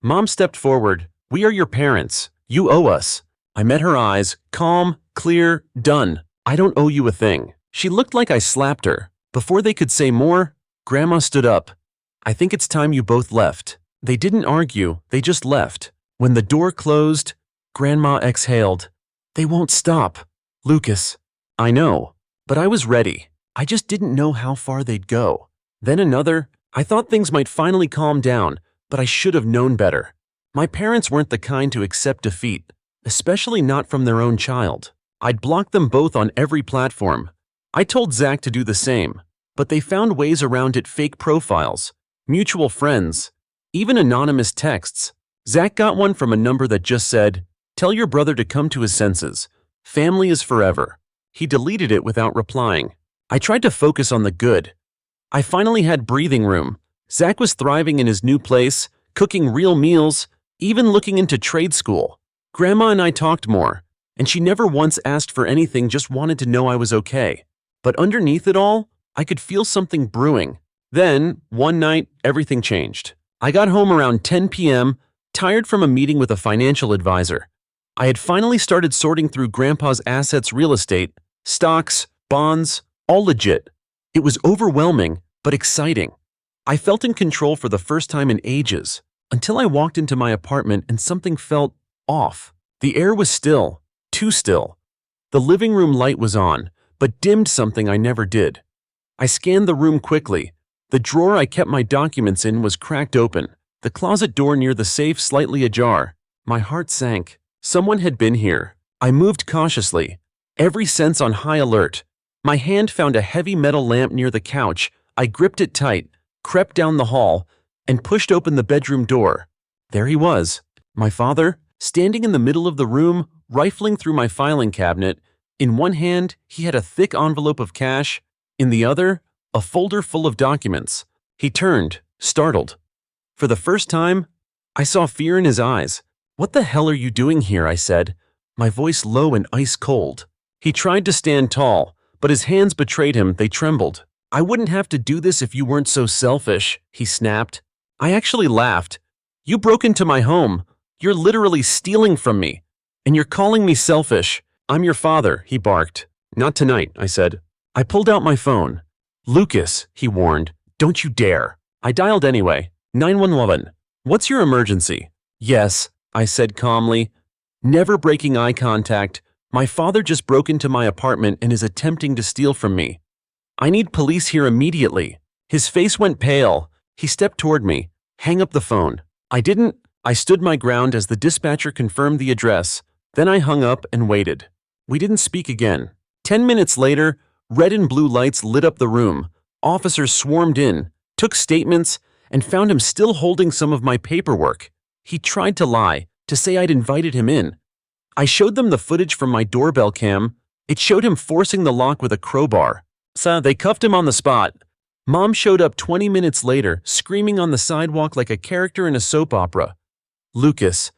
Mom stepped forward. We are your parents. You owe us. I met her eyes, calm, clear, done. I don't owe you a thing. She looked like I slapped her. Before they could say more, Grandma stood up. I think it's time you both left. They didn't argue, they just left. When the door closed, Grandma exhaled. They won't stop. Lucas. I know, but I was ready. I just didn't know how far they'd go. Then another. I thought things might finally calm down, but I should have known better. My parents weren't the kind to accept defeat, especially not from their own child. I'd blocked them both on every platform. I told Zach to do the same, but they found ways around it: fake profiles, mutual friends, even anonymous texts. Zach got one from a number that just said, "Tell your brother to come to his senses. Family is forever." He deleted it without replying. I tried to focus on the good. I finally had breathing room. Zach was thriving in his new place, cooking real meals, even looking into trade school. Grandma and I talked more, and she never once asked for anything, just wanted to know I was okay. But underneath it all, I could feel something brewing. Then, one night, everything changed. I got home around 10 p.m., tired from a meeting with a financial advisor. I had finally started sorting through Grandpa's assets: real estate, stocks, bonds, all legit. It was overwhelming, but exciting. I felt in control for the first time in ages, until I walked into my apartment and something felt off. The air was still, too still. The living room light was on, but dimmed something I never did. I scanned the room quickly. The drawer I kept my documents in was cracked open, the closet door near the safe slightly ajar. My heart sank. Someone had been here. I moved cautiously, every sense on high alert. My hand found a heavy metal lamp near the couch. I gripped it tight, crept down the hall, and pushed open the bedroom door. There he was, my father, standing in the middle of the room, rifling through my filing cabinet. In one hand, he had a thick envelope of cash. In the other, a folder full of documents. He turned, startled. For the first time, I saw fear in his eyes. "What the hell are you doing here?" I said, my voice low and ice cold. He tried to stand tall, but his hands betrayed him. They trembled. "I wouldn't have to do this if you weren't so selfish," he snapped. I actually laughed. "You broke into my home. You're literally stealing from me. And you're calling me selfish." "I'm your father," he barked. "Not tonight," I said. I pulled out my phone. "Lucas," he warned, "don't you dare." I dialed anyway. 911. "What's your emergency?" "Yes," I said calmly, never breaking eye contact. "My father just broke into my apartment and is attempting to steal from me. I need police here immediately." His face went pale. He stepped toward me. "Hang up the phone." I didn't. I stood my ground as the dispatcher confirmed the address. Then I hung up and waited. We didn't speak again. 10 minutes later, red and blue lights lit up the room. Officers swarmed in, took statements, and found him still holding some of my paperwork. He tried to lie, to say I'd invited him in. I showed them the footage from my doorbell cam. It showed him forcing the lock with a crowbar. So they cuffed him on the spot. Mom showed up 20 minutes later, screaming on the sidewalk like a character in a soap opera. "Lucas,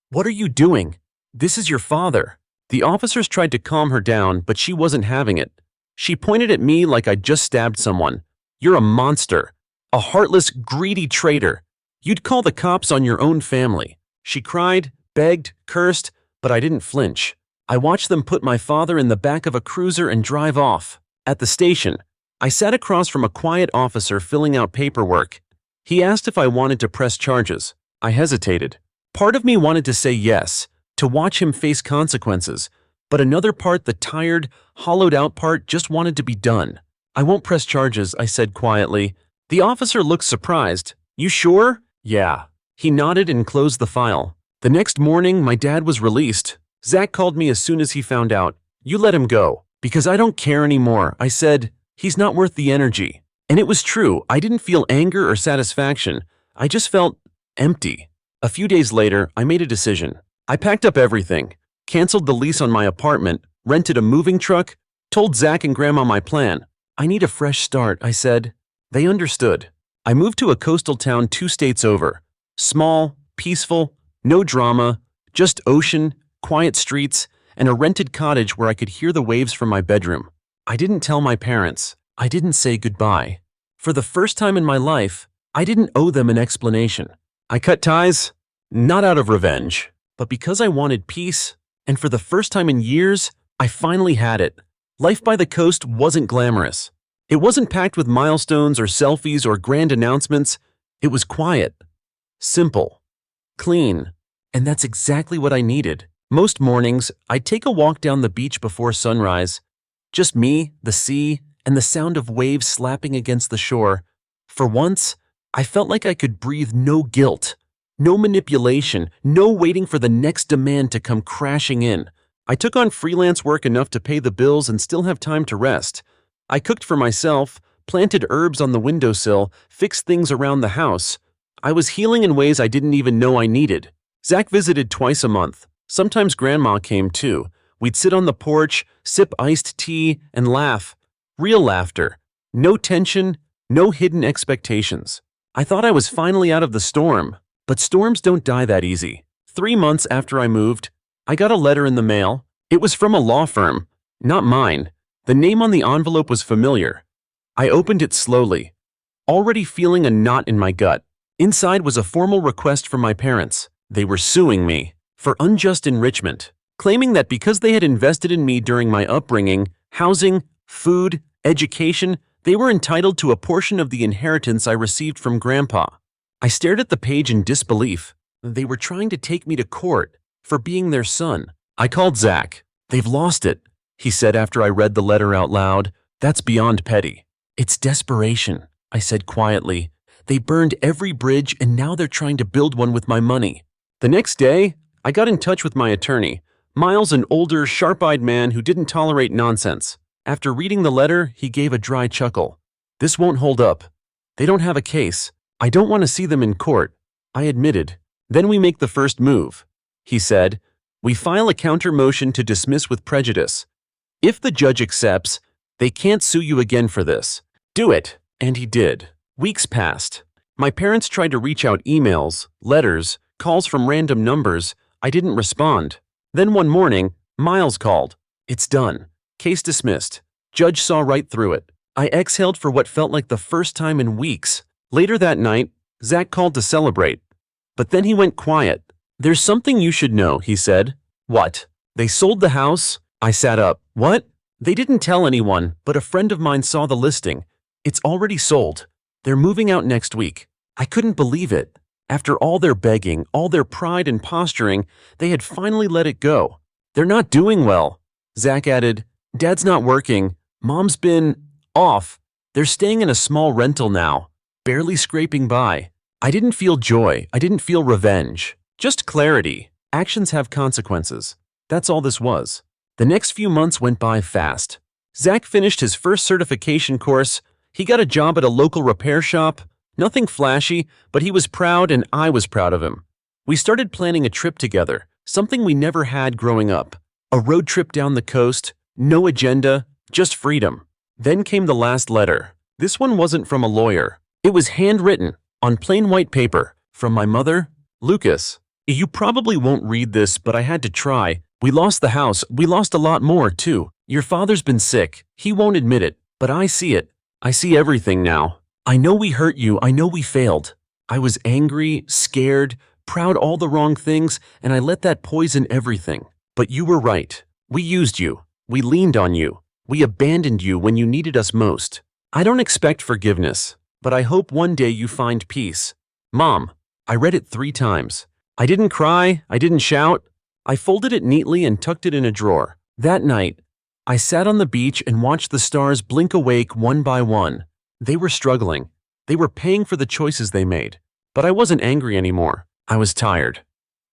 what are you doing? This is your father." The officers tried to calm her down, but she wasn't having it. She pointed at me like I'd just stabbed someone. "You're a monster. A heartless, greedy traitor. You'd call the cops on your own family." She cried, begged, cursed, but I didn't flinch. I watched them put my father in the back of a cruiser and drive off. At the station, I sat across from a quiet officer filling out paperwork. He asked if I wanted to press charges. I hesitated. Part of me wanted to say yes, to watch him face consequences, but another part, the tired, hollowed-out part, just wanted to be done. "I won't press charges," I said quietly. The officer looked surprised. "You sure?" "Yeah." He nodded and closed the file. The next morning, my dad was released. Zach called me as soon as he found out. "You let him go." "Because I don't care anymore," I said. "He's not worth the energy." And it was true. I didn't feel anger or satisfaction. I just felt empty. A few days later, I made a decision. I packed up everything, canceled the lease on my apartment, rented a moving truck, told Zach and Grandma my plan. "I need a fresh start," I said. They understood. I moved to a coastal town 2 states over. Small, peaceful, no drama, just ocean, quiet streets, and a rented cottage where I could hear the waves from my bedroom. I didn't tell my parents. I didn't say goodbye. For the first time in my life, I didn't owe them an explanation. I cut ties, not out of revenge, but because I wanted peace, and for the first time in years, I finally had it. Life by the coast wasn't glamorous. It wasn't packed with milestones or selfies or grand announcements. It was quiet, simple, clean, and that's exactly what I needed. Most mornings, I'd take a walk down the beach before sunrise. Just me, the sea, and the sound of waves slapping against the shore. For once, I felt like I could breathe no guilt, no manipulation, no waiting for the next demand to come crashing in. I took on freelance work enough to pay the bills and still have time to rest. I cooked for myself, planted herbs on the windowsill, fixed things around the house. I was healing in ways I didn't even know I needed. Zach visited twice a month. Sometimes Grandma came too. We'd sit on the porch, sip iced tea, and laugh. Real laughter. No tension, no hidden expectations. I thought I was finally out of the storm, but storms don't die that easy. 3 months after I moved, I got a letter in the mail. It was from a law firm, not mine. The name on the envelope was familiar. I opened it slowly, already feeling a knot in my gut. Inside was a formal request from my parents. They were suing me for unjust enrichment, claiming that because they had invested in me during my upbringing, housing, food, education, they were entitled to a portion of the inheritance I received from Grandpa. I stared at the page in disbelief. They were trying to take me to court for being their son. I called Zach. "They've lost it," he said after I read the letter out loud. "That's beyond petty." "It's desperation," I said quietly. "They burned every bridge and now they're trying to build one with my money." The next day, I got in touch with my attorney. Miles, an older, sharp-eyed man who didn't tolerate nonsense. After reading the letter, he gave a dry chuckle. "This won't hold up. They don't have a case. I don't want to see them in court," I admitted. "Then we make the first move," he said. "We file a counter motion to dismiss with prejudice. If the judge accepts, they can't sue you again for this. Do it." And he did. Weeks passed. My parents tried to reach out, emails, letters, calls from random numbers. I didn't respond. Then one morning, Miles called. "It's done. Case dismissed." Judge saw right through it. I exhaled for what felt like the first time in weeks. Later that night, Zach called to celebrate. But then he went quiet. "There's something you should know," he said. "What?" "They sold the house." I sat up. "What?" "They didn't tell anyone, but a friend of mine saw the listing. It's already sold. They're moving out next week." I couldn't believe it. After all their begging, all their pride and posturing, they had finally let it go. "They're not doing well," Zach added. "Dad's not working. Mom's been off. They're staying in a small rental now, barely scraping by." I didn't feel joy. I didn't feel revenge. Just clarity. Actions have consequences. That's all this was. The next few months went by fast. Zach finished his first certification course. He got a job at a local repair shop. Nothing flashy, but he was proud and I was proud of him. We started planning a trip together, something we never had growing up. A road trip down the coast, no agenda, just freedom. Then came the last letter. This one wasn't from a lawyer. It was handwritten, on plain white paper, from my mother, Lucas. You probably won't read this, but I had to try. We lost the house. We lost a lot more, too. Your father's been sick. He won't admit it, but I see it. I see everything now. I know we hurt you. I know we failed. I was angry, scared, proud, all the wrong things, and I let that poison everything. But you were right. We used you. We leaned on you. We abandoned you when you needed us most. I don't expect forgiveness, but I hope one day you find peace. Mom, I read it 3 times. I didn't cry. I didn't shout. I folded it neatly and tucked it in a drawer. That night, I sat on the beach and watched the stars blink awake one by one. They were struggling. They were paying for the choices they made. But I wasn't angry anymore. I was tired.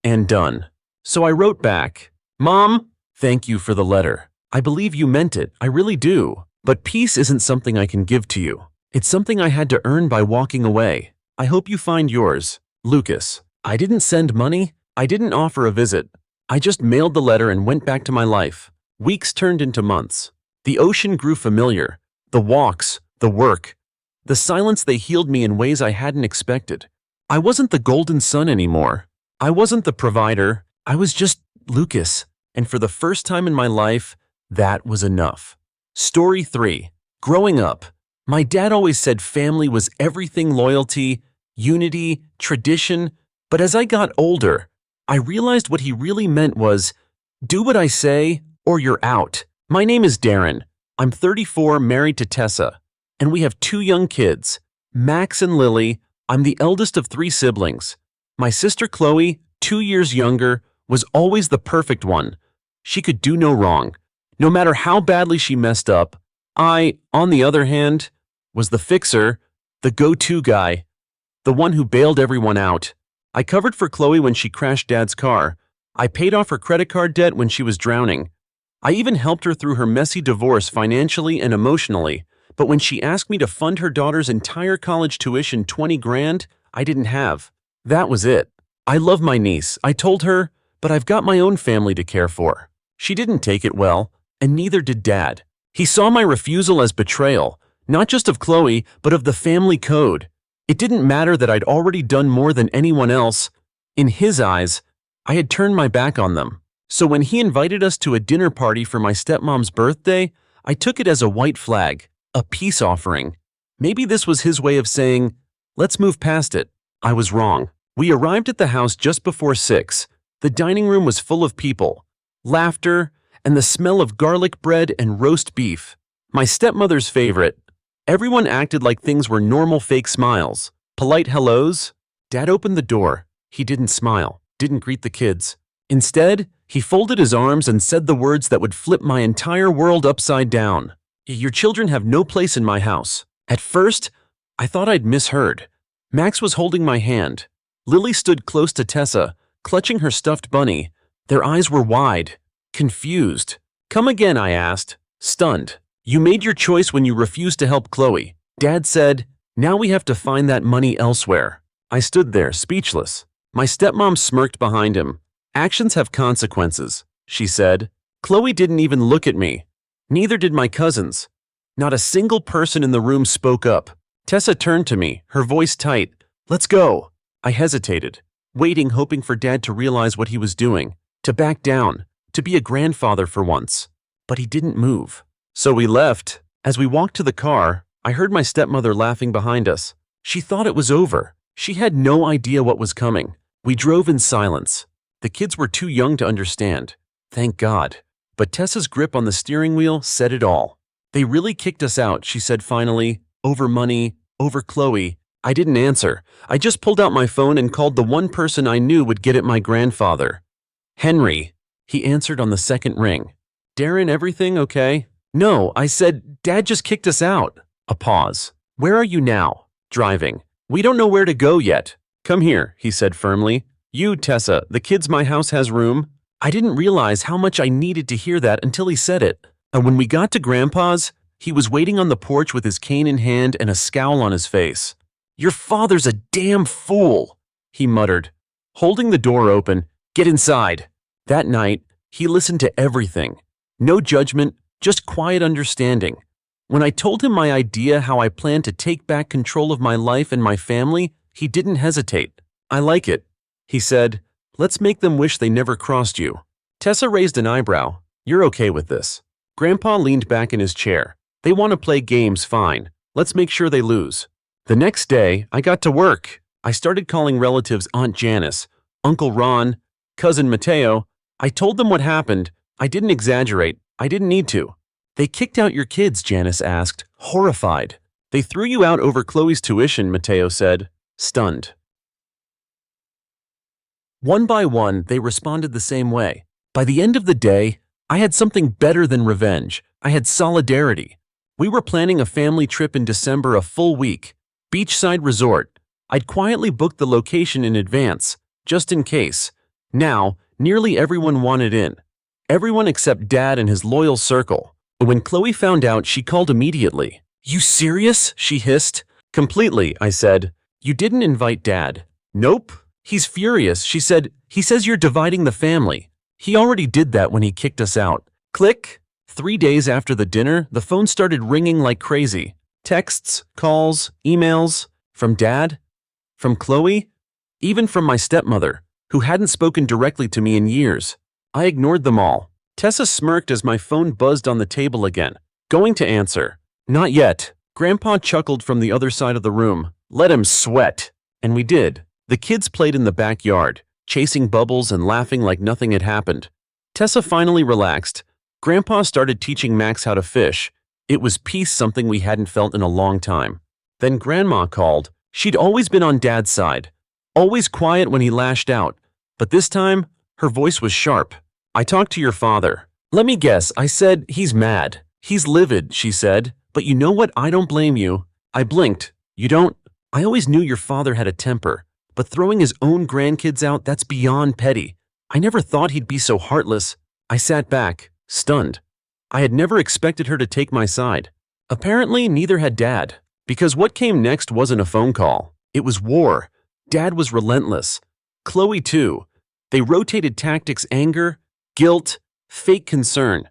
And done. So I wrote back, Mom, thank you for the letter. I believe you meant it. I really do. But peace isn't something I can give to you. It's something I had to earn by walking away. I hope you find yours, Lucas. I didn't send money. I didn't offer a visit. I just mailed the letter and went back to my life. Weeks turned into months. The ocean grew familiar. The walks, the work. The silence, they healed me in ways I hadn't expected. I wasn't the golden son anymore. I wasn't the provider. I was just Lucas. And for the first time in my life, that was enough. Story 3. Growing up, my dad always said family was everything: loyalty, unity, tradition. But as I got older, I realized what he really meant was, do what I say or you're out. My name is Darren. I'm 34, married to Tessa, and we have 2 young kids, Max and Lily. I'm the eldest of 3 siblings. My sister Chloe, 2 years younger, was always the perfect one. She could do no wrong. No matter how badly she messed up, I, on the other hand, was the fixer, the go-to guy, the one who bailed everyone out. I covered for Chloe when she crashed Dad's car. I paid off her credit card debt when she was drowning. I even helped her through her messy divorce financially and emotionally, but when she asked me to fund her daughter's entire college tuition, 20 grand, I didn't have. That was it. I love my niece, I told her, but I've got my own family to care for. She didn't take it well, and neither did Dad. He saw my refusal as betrayal, not just of Chloe, but of the family code. It didn't matter that I'd already done more than anyone else. In his eyes, I had turned my back on them. So when he invited us to a dinner party for my stepmom's birthday, I took it as a white flag, a peace offering. Maybe this was his way of saying, let's move past it. I was wrong. We arrived at the house just before 6. The dining room was full of people, laughter, and the smell of garlic bread and roast beef. My stepmother's favorite. Everyone acted like things were normal, fake smiles, polite hellos. Dad opened the door. He didn't smile, didn't greet the kids. Instead, he folded his arms and said the words that would flip my entire world upside down. Your children have no place in my house. At first, I thought I'd misheard. Max was holding my hand. Lily stood close to Tessa, clutching her stuffed bunny. Their eyes were wide, confused. Come again, I asked, stunned. You made your choice when you refused to help Chloe. Dad said, now we have to find that money elsewhere. I stood there, speechless. My stepmom smirked behind him. Actions have consequences, she said. Chloe didn't even look at me. Neither did my cousins. Not a single person in the room spoke up. Tessa turned to me, her voice tight. Let's go. I hesitated, waiting, hoping for Dad to realize what he was doing, to back down, to be a grandfather for once. But he didn't move. So we left. As we walked to the car, I heard my stepmother laughing behind us. She thought it was over. She had no idea what was coming. We drove in silence. The kids were too young to understand. Thank God. But Tessa's grip on the steering wheel said it all. They really kicked us out, she said finally, over money, over Chloe. I didn't answer. I just pulled out my phone and called the one person I knew would get at my grandfather. Henry. He answered on the second ring. Darren, everything okay? No, I said, Dad just kicked us out. A pause. Where are you now? Driving. We don't know where to go yet. Come here, he said firmly. You, Tessa, the kids, my house has room. I didn't realize how much I needed to hear that until he said it. And when we got to Grandpa's, he was waiting on the porch with his cane in hand and a scowl on his face. "Your father's a damn fool," he muttered, holding the door open. "Get inside." That night, he listened to everything. No judgment, just quiet understanding. When I told him my idea how I planned to take back control of my life and my family, he didn't hesitate. "I like it," he said. "Let's make them wish they never crossed you." Tessa raised an eyebrow. "You're okay with this?" Grandpa leaned back in his chair. "They want to play games, fine. Let's make sure they lose." The next day, I got to work. I started calling relatives Aunt Janice, Uncle Ron, Cousin Mateo. I told them what happened. I didn't exaggerate. I didn't need to. "They kicked out your kids," Janice asked, horrified. "They threw you out over Chloe's tuition," Mateo said, stunned. One by one, they responded the same way. By the end of the day, I had something better than revenge. I had solidarity. We were planning a family trip in December, a full week. Beachside resort. I'd quietly booked the location in advance, just in case. Now, nearly everyone wanted in. Everyone except Dad and his loyal circle. When Chloe found out, she called immediately. "You serious?" she hissed. "Completely," I said. "You didn't invite Dad." "Nope." "He's furious," she said. "He says you're dividing the family. He already did that when he kicked us out." Click. 3 days after the dinner, the phone started ringing like crazy. Texts, calls, emails. From Dad. From Chloe. Even from my stepmother, who hadn't spoken directly to me in years. I ignored them all. Tessa smirked as my phone buzzed on the table again. Going to answer. "Not yet." Grandpa chuckled from the other side of the room. "Let him sweat." And we did. The kids played in the backyard, chasing bubbles and laughing like nothing had happened. Tessa finally relaxed. Grandpa started teaching Max how to fish. It was peace, something we hadn't felt in a long time. Then Grandma called. She'd always been on Dad's side. Always quiet when he lashed out. But this time, her voice was sharp. "I talked to your father." "Let me guess," I said. "He's mad." "He's livid," she said. "But you know what? I don't blame you." I blinked. "You don't?" "I always knew your father had a temper. But throwing his own grandkids out, that's beyond petty. I never thought he'd be so heartless." I sat back, stunned. I had never expected her to take my side. Apparently, neither had Dad. Because what came next wasn't a phone call. It was war. Dad was relentless. Chloe too. They rotated tactics: anger, guilt, fake concern.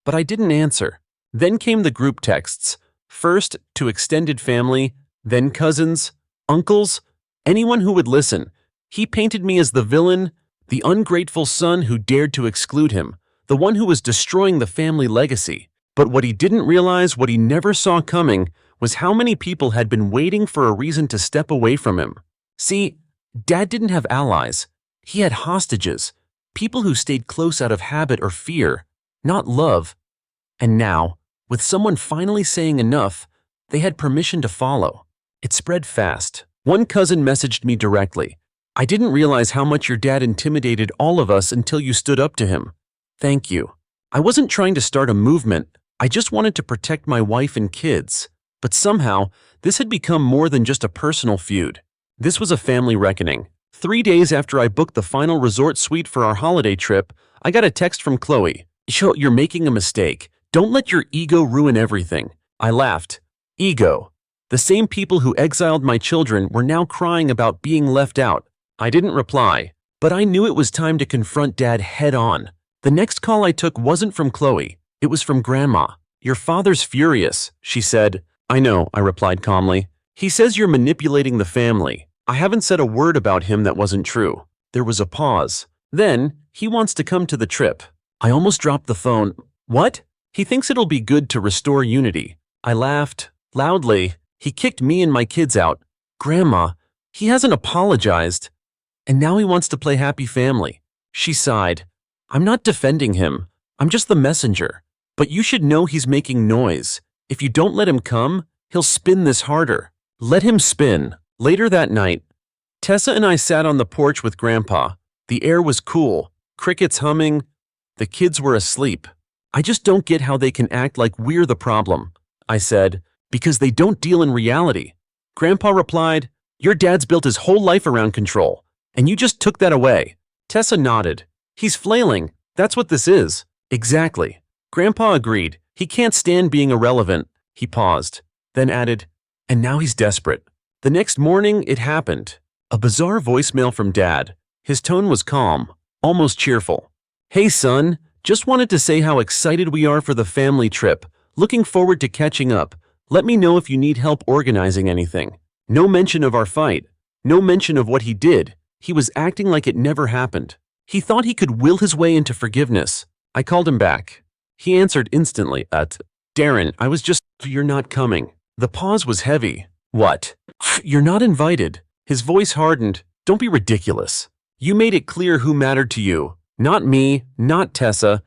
But I didn't answer. Then came the group texts. First to extended family, then cousins, uncles, anyone who would listen. He painted me as the villain, the ungrateful son who dared to exclude him, the one who was destroying the family legacy. But what he didn't realize, what he never saw coming, was how many people had been waiting for a reason to step away from him. See, Dad didn't have allies. He had hostages, people who stayed close out of habit or fear, not love. And now, with someone finally saying enough, they had permission to follow. It spread fast. One cousin messaged me directly. "I didn't realize how much your dad intimidated all of us until you stood up to him. Thank you." I wasn't trying to start a movement. I just wanted to protect my wife and kids. But somehow, this had become more than just a personal feud. This was a family reckoning. 3 days after I booked the final resort suite for our holiday trip, I got a text from Chloe. "You're making a mistake. Don't let your ego ruin everything." I laughed. Ego. The same people who exiled my children were now crying about being left out. I didn't reply, but I knew it was time to confront Dad head on. The next call I took wasn't from Chloe. It was from Grandma. "Your father's furious," she said. "I know," I replied calmly. "He says you're manipulating the family. I haven't said a word about him that wasn't true." There was a pause. "Then, he wants to come to the trip." I almost dropped the phone. "What?" "He thinks it'll be good to restore unity." I laughed loudly. "He kicked me and my kids out." "Grandma, he hasn't apologized. And now he wants to play happy family." She sighed. "I'm not defending him. I'm just the messenger. But you should know he's making noise. If you don't let him come, he'll spin this harder." Let him spin. Later that night, Tessa and I sat on the porch with Grandpa. The air was cool, crickets humming. The kids were asleep. "I just don't get how they can act like we're the problem," I said, "because they don't deal in reality." Grandpa replied, "Your dad's built his whole life around control, and you just took that away." Tessa nodded. "He's flailing, That's what this is. Exactly. Grandpa agreed. He can't stand being irrelevant. He paused, then added, and now he's desperate. The next morning, it happened. A bizarre voicemail from Dad. His tone was calm, almost cheerful. Hey son, just wanted to say how excited we are for the family trip. Looking forward to catching up. Let me know if you need help organizing anything. No mention of our fight. No mention of what he did. He was acting like it never happened. He thought he could will his way into forgiveness. I called him back. He answered instantly, Darren, I was just, you're not coming. The pause was heavy. What? You're not invited. His voice hardened. Don't be ridiculous. You made it clear who mattered to you. Not me, not Tessa,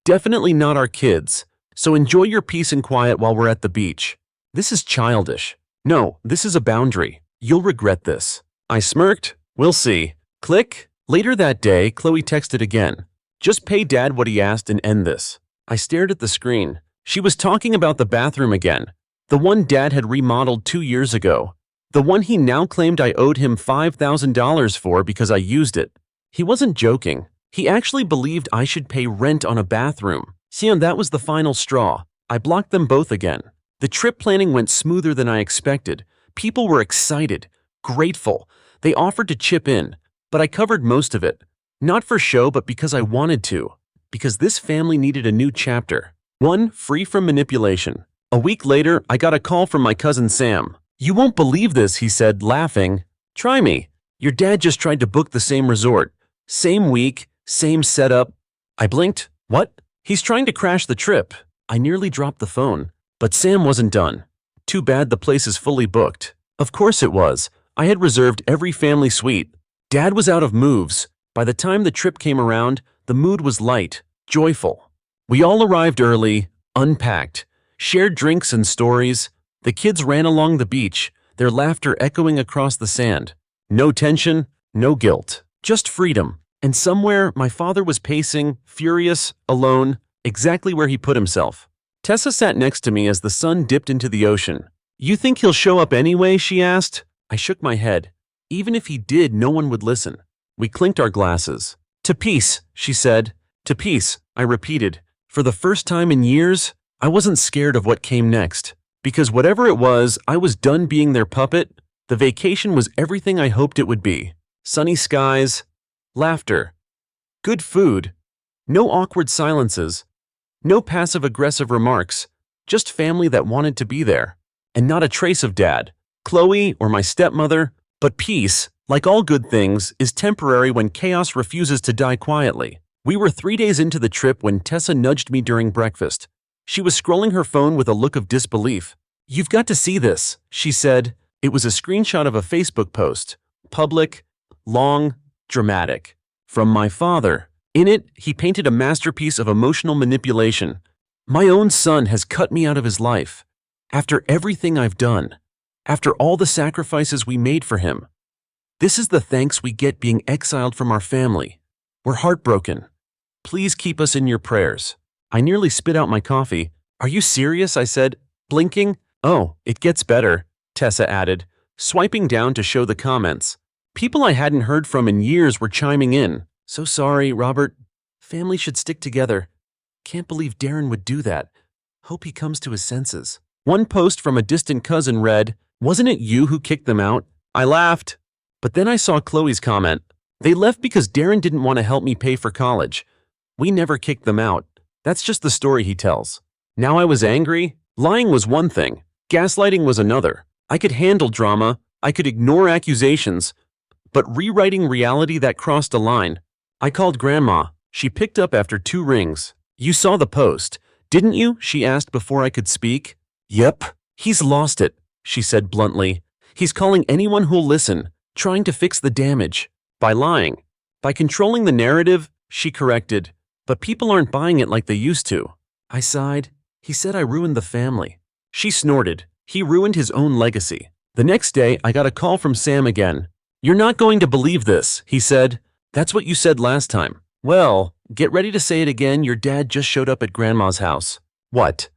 definitely not our kids. So enjoy your peace and quiet while we're at the beach. This is childish. No, this is a boundary. You'll regret this. I smirked. We'll see. Click. Later that day, Chloe texted again. Just pay Dad what he asked and end this. I stared at the screen. She was talking about the bathroom again. The one Dad had remodeled 2 years ago. The one he now claimed I owed him $5,000 for because I used it. He wasn't joking. He actually believed I should pay rent on a bathroom. See, and that was the final straw. I blocked them both again. The trip planning went smoother than I expected. People were excited, grateful. They offered to chip in, but I covered most of it. Not for show, but because I wanted to. Because this family needed a new chapter. One free from manipulation. A week later, I got a call from my cousin Sam. You won't believe this, he said, laughing. Try me. Your dad just tried to book the same resort. Same week, same setup. I blinked. What? He's trying to crash the trip. I nearly dropped the phone. But Sam wasn't done. Too bad the place is fully booked. Of course it was. I had reserved every family suite. Dad was out of moves. By the time the trip came around, the mood was light, joyful. We all arrived early, unpacked, shared drinks and stories. The kids ran along the beach, their laughter echoing across the sand. No tension, no guilt, just freedom. And somewhere, my father was pacing, furious, alone, exactly where he put himself. Tessa sat next to me as the sun dipped into the ocean. You think he'll show up anyway, she asked. I shook my head. Even if he did, no one would listen. We clinked our glasses. To peace, she said. To peace, I repeated. For the first time in years, I wasn't scared of what came next. Because whatever it was, I was done being their puppet. The vacation was everything I hoped it would be. Sunny skies, laughter, good food, no awkward silences, no passive-aggressive remarks, just family that wanted to be there. And not a trace of Dad, Chloe, or my stepmother. But peace, like all good things, is temporary when chaos refuses to die quietly. We were 3 days into the trip when Tessa nudged me during breakfast. She was scrolling her phone with a look of disbelief. You've got to see this, she said. It was a screenshot of a Facebook post. Public, long, dramatic. From my father. In it, he painted a masterpiece of emotional manipulation. My own son has cut me out of his life. After everything I've done. After all the sacrifices we made for him. This is the thanks we get being exiled from our family. We're heartbroken. Please keep us in your prayers. I nearly spit out my coffee. Are you serious? I said, blinking. Oh, it gets better, Tessa added, swiping down to show the comments. People I hadn't heard from in years were chiming in. So sorry, Robert. Family should stick together. Can't believe Darren would do that. Hope he comes to his senses. One post from a distant cousin read, wasn't it you who kicked them out? I laughed. But then I saw Chloe's comment. They left because Darren didn't want to help me pay for college. We never kicked them out. That's just the story he tells. Now I was angry. Lying was one thing. Gaslighting was another. I could handle drama. I could ignore accusations. But rewriting reality, that crossed a line. I called Grandma. She picked up after 2 rings. You saw the post, didn't you? She asked before I could speak. Yep. He's lost it, she said bluntly. He's calling anyone who'll listen, trying to fix the damage. By lying. By controlling the narrative, she corrected. But people aren't buying it like they used to. I sighed. He said I ruined the family. She snorted. He ruined his own legacy. The next day, I got a call from Sam again. You're not going to believe this, he said. That's what you said last time. Well, get ready to say it again. Your dad just showed up at Grandma's house. What?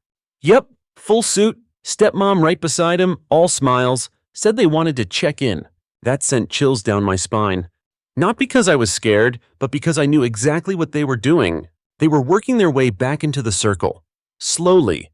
Yep, full suit, stepmom right beside him, all smiles, said they wanted to check in. That sent chills down my spine. Not because I was scared, but because I knew exactly what they were doing. They were working their way back into the circle. Slowly.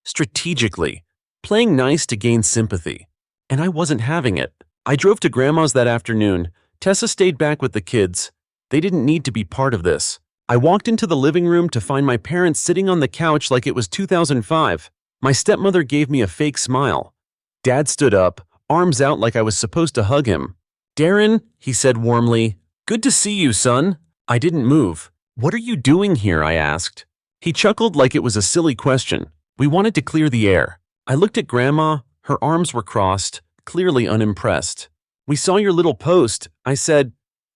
Strategically. Playing nice to gain sympathy. And I wasn't having it. I drove to Grandma's that afternoon. Tessa stayed back with the kids. They didn't need to be part of this. I walked into the living room to find my parents sitting on the couch like it was 2005. My stepmother gave me a fake smile. Dad stood up, arms out like I was supposed to hug him. "Darren," he said warmly, "good to see you, son." I didn't move. "What are you doing here?" I asked. He chuckled like it was a silly question. We wanted to clear the air. I looked at Grandma. Her arms were crossed, clearly unimpressed. "We saw your little post," I said.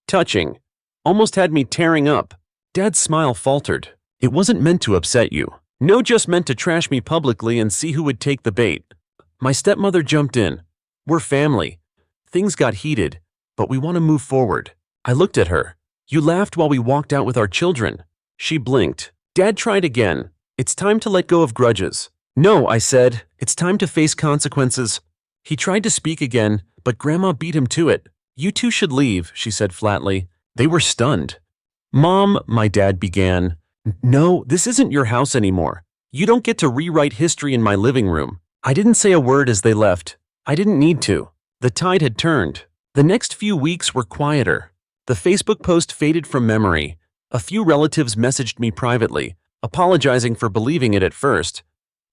"Touching. Almost had me tearing up." Dad's smile faltered. "It wasn't meant to upset you. No, just meant to trash me publicly and see who would take the bait." My stepmother jumped in. "We're family. Things got heated, but we want to move forward." I looked at her. "You laughed while we walked out with our children." She blinked. Dad tried again. "It's time to let go of grudges." "No," I said. "It's time to face consequences." He tried to speak again, but Grandma beat him to it. "You two should leave," she said flatly. They were stunned. "Mom," my dad began. "No, this isn't your house anymore. You don't get to rewrite history in my living room." I didn't say a word as they left. I didn't need to. The tide had turned. The next few weeks were quieter. The Facebook post faded from memory. A few relatives messaged me privately, apologizing for believing it at first.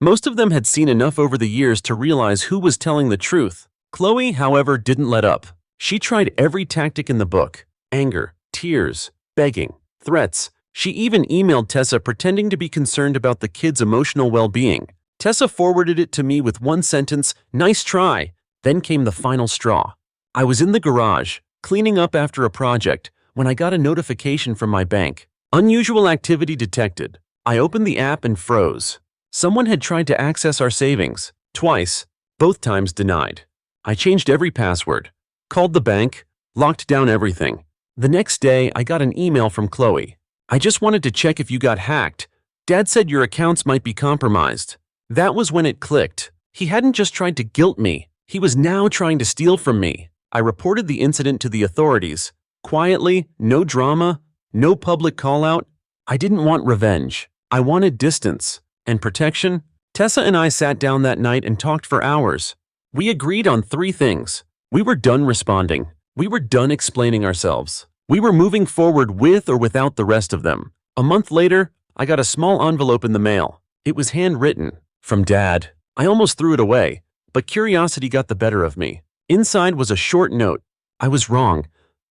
Most of them had seen enough over the years to realize who was telling the truth. Chloe, however, didn't let up. She tried every tactic in the book: anger, tears, begging, threats. She even emailed Tessa pretending to be concerned about the kids' emotional well-being. Tessa forwarded it to me with one sentence, "Nice try." Then came the final straw. I was in the garage, cleaning up after a project, when I got a notification from my bank. "Unusual activity detected." I opened the app and froze. Someone had tried to access our savings. Twice. Both times denied. I changed every password. Called the bank. Locked down everything. The next day, I got an email from Chloe. "I just wanted to check if you got hacked. Dad said your accounts might be compromised." That was when it clicked. He hadn't just tried to guilt me. He was now trying to steal from me. I reported the incident to the authorities. Quietly, no drama, no public call-out. I didn't want revenge. I wanted distance. And protection. Tessa and I sat down that night and talked for hours. We agreed on 3 things. We were done responding. We were done explaining ourselves. We were moving forward with or without the rest of them. A month later, I got a small envelope in the mail. It was handwritten. From Dad. I almost threw it away, but curiosity got the better of me. Inside was a short note. "I was wrong.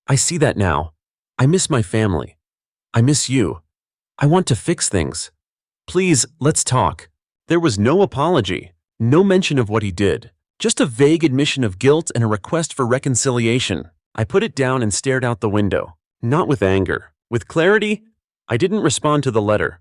I see that now. I miss my family. I miss you. I want to fix things. Please, let's talk." There was no apology, no mention of what he did, just a vague admission of guilt and a request for reconciliation. I put it down and stared out the window. Not with anger. With clarity. I didn't respond to the letter.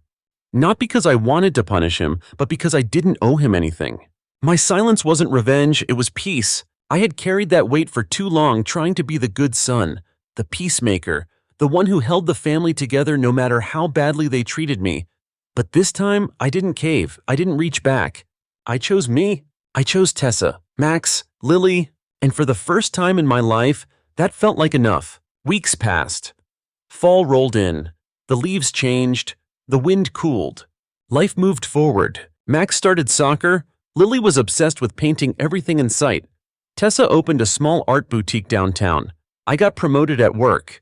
Not because I wanted to punish him, but because I didn't owe him anything. My silence wasn't revenge, it was peace. I had carried that weight for too long, trying to be the good son, the peacemaker, the one who held the family together no matter how badly they treated me. But this time, I didn't cave. I didn't reach back. I chose me. I chose Tessa, Max, Lily, and for the first time in my life, that felt like enough. Weeks passed. Fall rolled in. The leaves changed. The wind cooled. Life moved forward. Max started soccer. Lily was obsessed with painting everything in sight. Tessa opened a small art boutique downtown. I got promoted at work.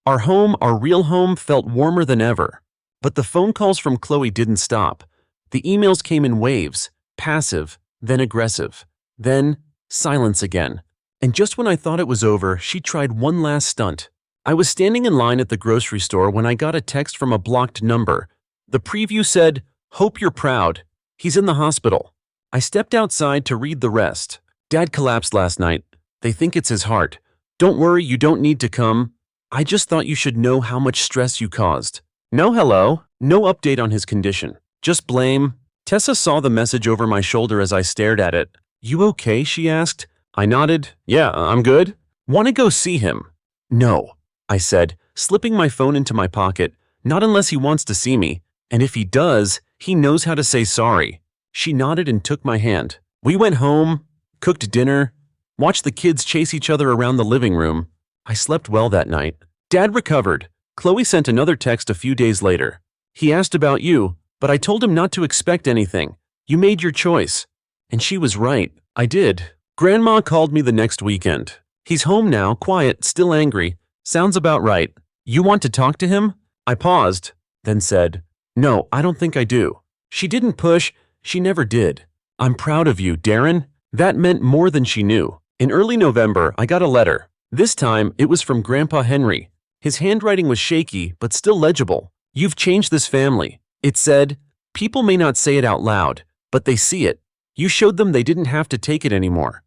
Our home, our real home, felt warmer than ever. But the phone calls from Chloe didn't stop. The emails came in waves, passive, then aggressive, then silence again. And just when I thought it was over, she tried one last stunt. I was standing in line at the grocery store when I got a text from a blocked number. The preview said, "Hope you're proud. He's in the hospital." I stepped outside to read the rest. "Dad collapsed last night. They think it's his heart. Don't worry, you don't need to come. I just thought you should know how much stress you caused." No hello, no update on his condition. Just blame. Tessa saw the message over my shoulder as I stared at it. "You okay?" she asked. I nodded. "Yeah, I'm good." "Want to go see him?" "No," I said, slipping my phone into my pocket. "Not unless he wants to see me. And if he does, he knows how to say sorry." She nodded and took my hand. We went home, cooked dinner, watched the kids chase each other around the living room. I slept well that night. Dad recovered. Chloe sent another text a few days later. He asked about you, but I told him not to expect anything. You made your choice." And she was right. I did. Grandma called me the next weekend. "He's home now, quiet, still angry. Sounds about right. You want to talk to him?" I paused, then said, "No, I don't think I do." She didn't push. She never did. "I'm proud of you, Darren." That meant more than she knew. In early November, I got a letter. This time, it was from Grandpa Henry. His handwriting was shaky, but still legible. "You've changed this family." It said, "People may not say it out loud, but they see it. You showed them they didn't have to take it anymore.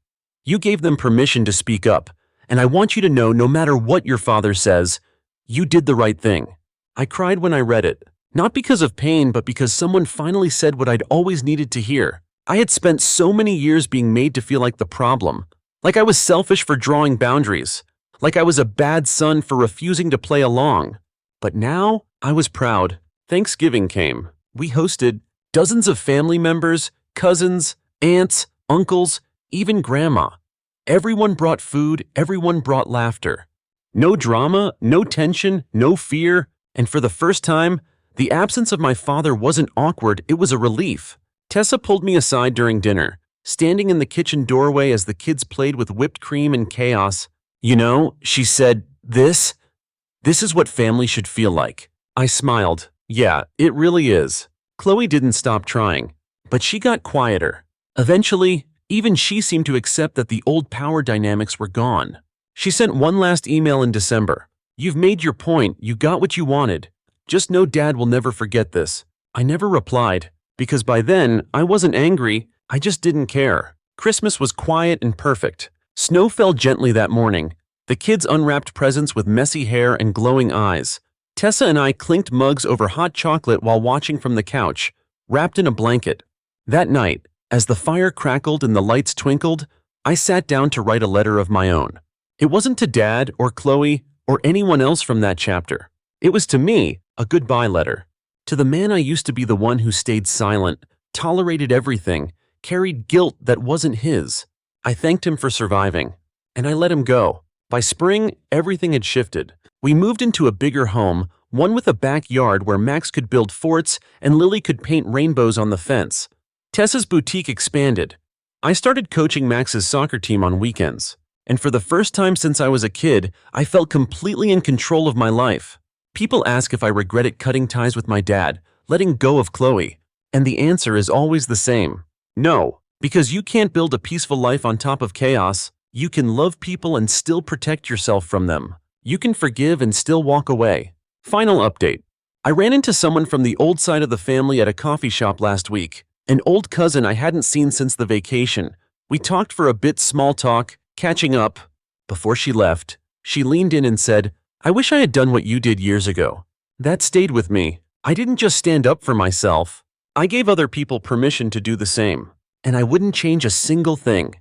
You gave them permission to speak up, and I want you to know no matter what your father says, you did the right thing." I cried when I read it, not because of pain, but because someone finally said what I'd always needed to hear. I had spent so many years being made to feel like the problem, like I was selfish for drawing boundaries, like I was a bad son for refusing to play along. But now, I was proud. Thanksgiving came. We hosted dozens of family members, cousins, aunts, uncles, even grandma. Everyone brought food, everyone brought laughter. No drama, no tension, no fear, and for the first time, the absence of my father wasn't awkward, it was a relief. Tessa pulled me aside during dinner, standing in the kitchen doorway as the kids played with whipped cream and chaos. "You know," she said, this is what family should feel like." I smiled. "Yeah, it really is." Chloe didn't stop trying, but she got quieter. Eventually, even she seemed to accept that the old power dynamics were gone. She sent one last email in December. "You've made your point, you got what you wanted. Just know Dad will never forget this." I never replied, because by then, I wasn't angry, I just didn't care. Christmas was quiet and perfect. Snow fell gently that morning. The kids unwrapped presents with messy hair and glowing eyes. Tessa and I clinked mugs over hot chocolate while watching from the couch, wrapped in a blanket. That night, as the fire crackled and the lights twinkled, I sat down to write a letter of my own. It wasn't to Dad or Chloe or anyone else from that chapter. It was to me, a goodbye letter. To the man I used to be, the one who stayed silent, tolerated everything, carried guilt that wasn't his. I thanked him for surviving, and I let him go. By spring, everything had shifted. We moved into a bigger home, one with a backyard where Max could build forts and Lily could paint rainbows on the fence. Tessa's boutique expanded. I started coaching Max's soccer team on weekends, and for the first time since I was a kid, I felt completely in control of my life. People ask if I regretted cutting ties with my dad, letting go of Chloe, and the answer is always the same. No, because you can't build a peaceful life on top of chaos. You can love people and still protect yourself from them. You can forgive and still walk away. Final update. I ran into someone from the old side of the family at a coffee shop last week, an old cousin I hadn't seen since the vacation. We talked for a bit, small talk, catching up. Before she left, she leaned in and said, "I wish I had done what you did years ago." That stayed with me. I didn't just stand up for myself. I gave other people permission to do the same. And I wouldn't change a single thing.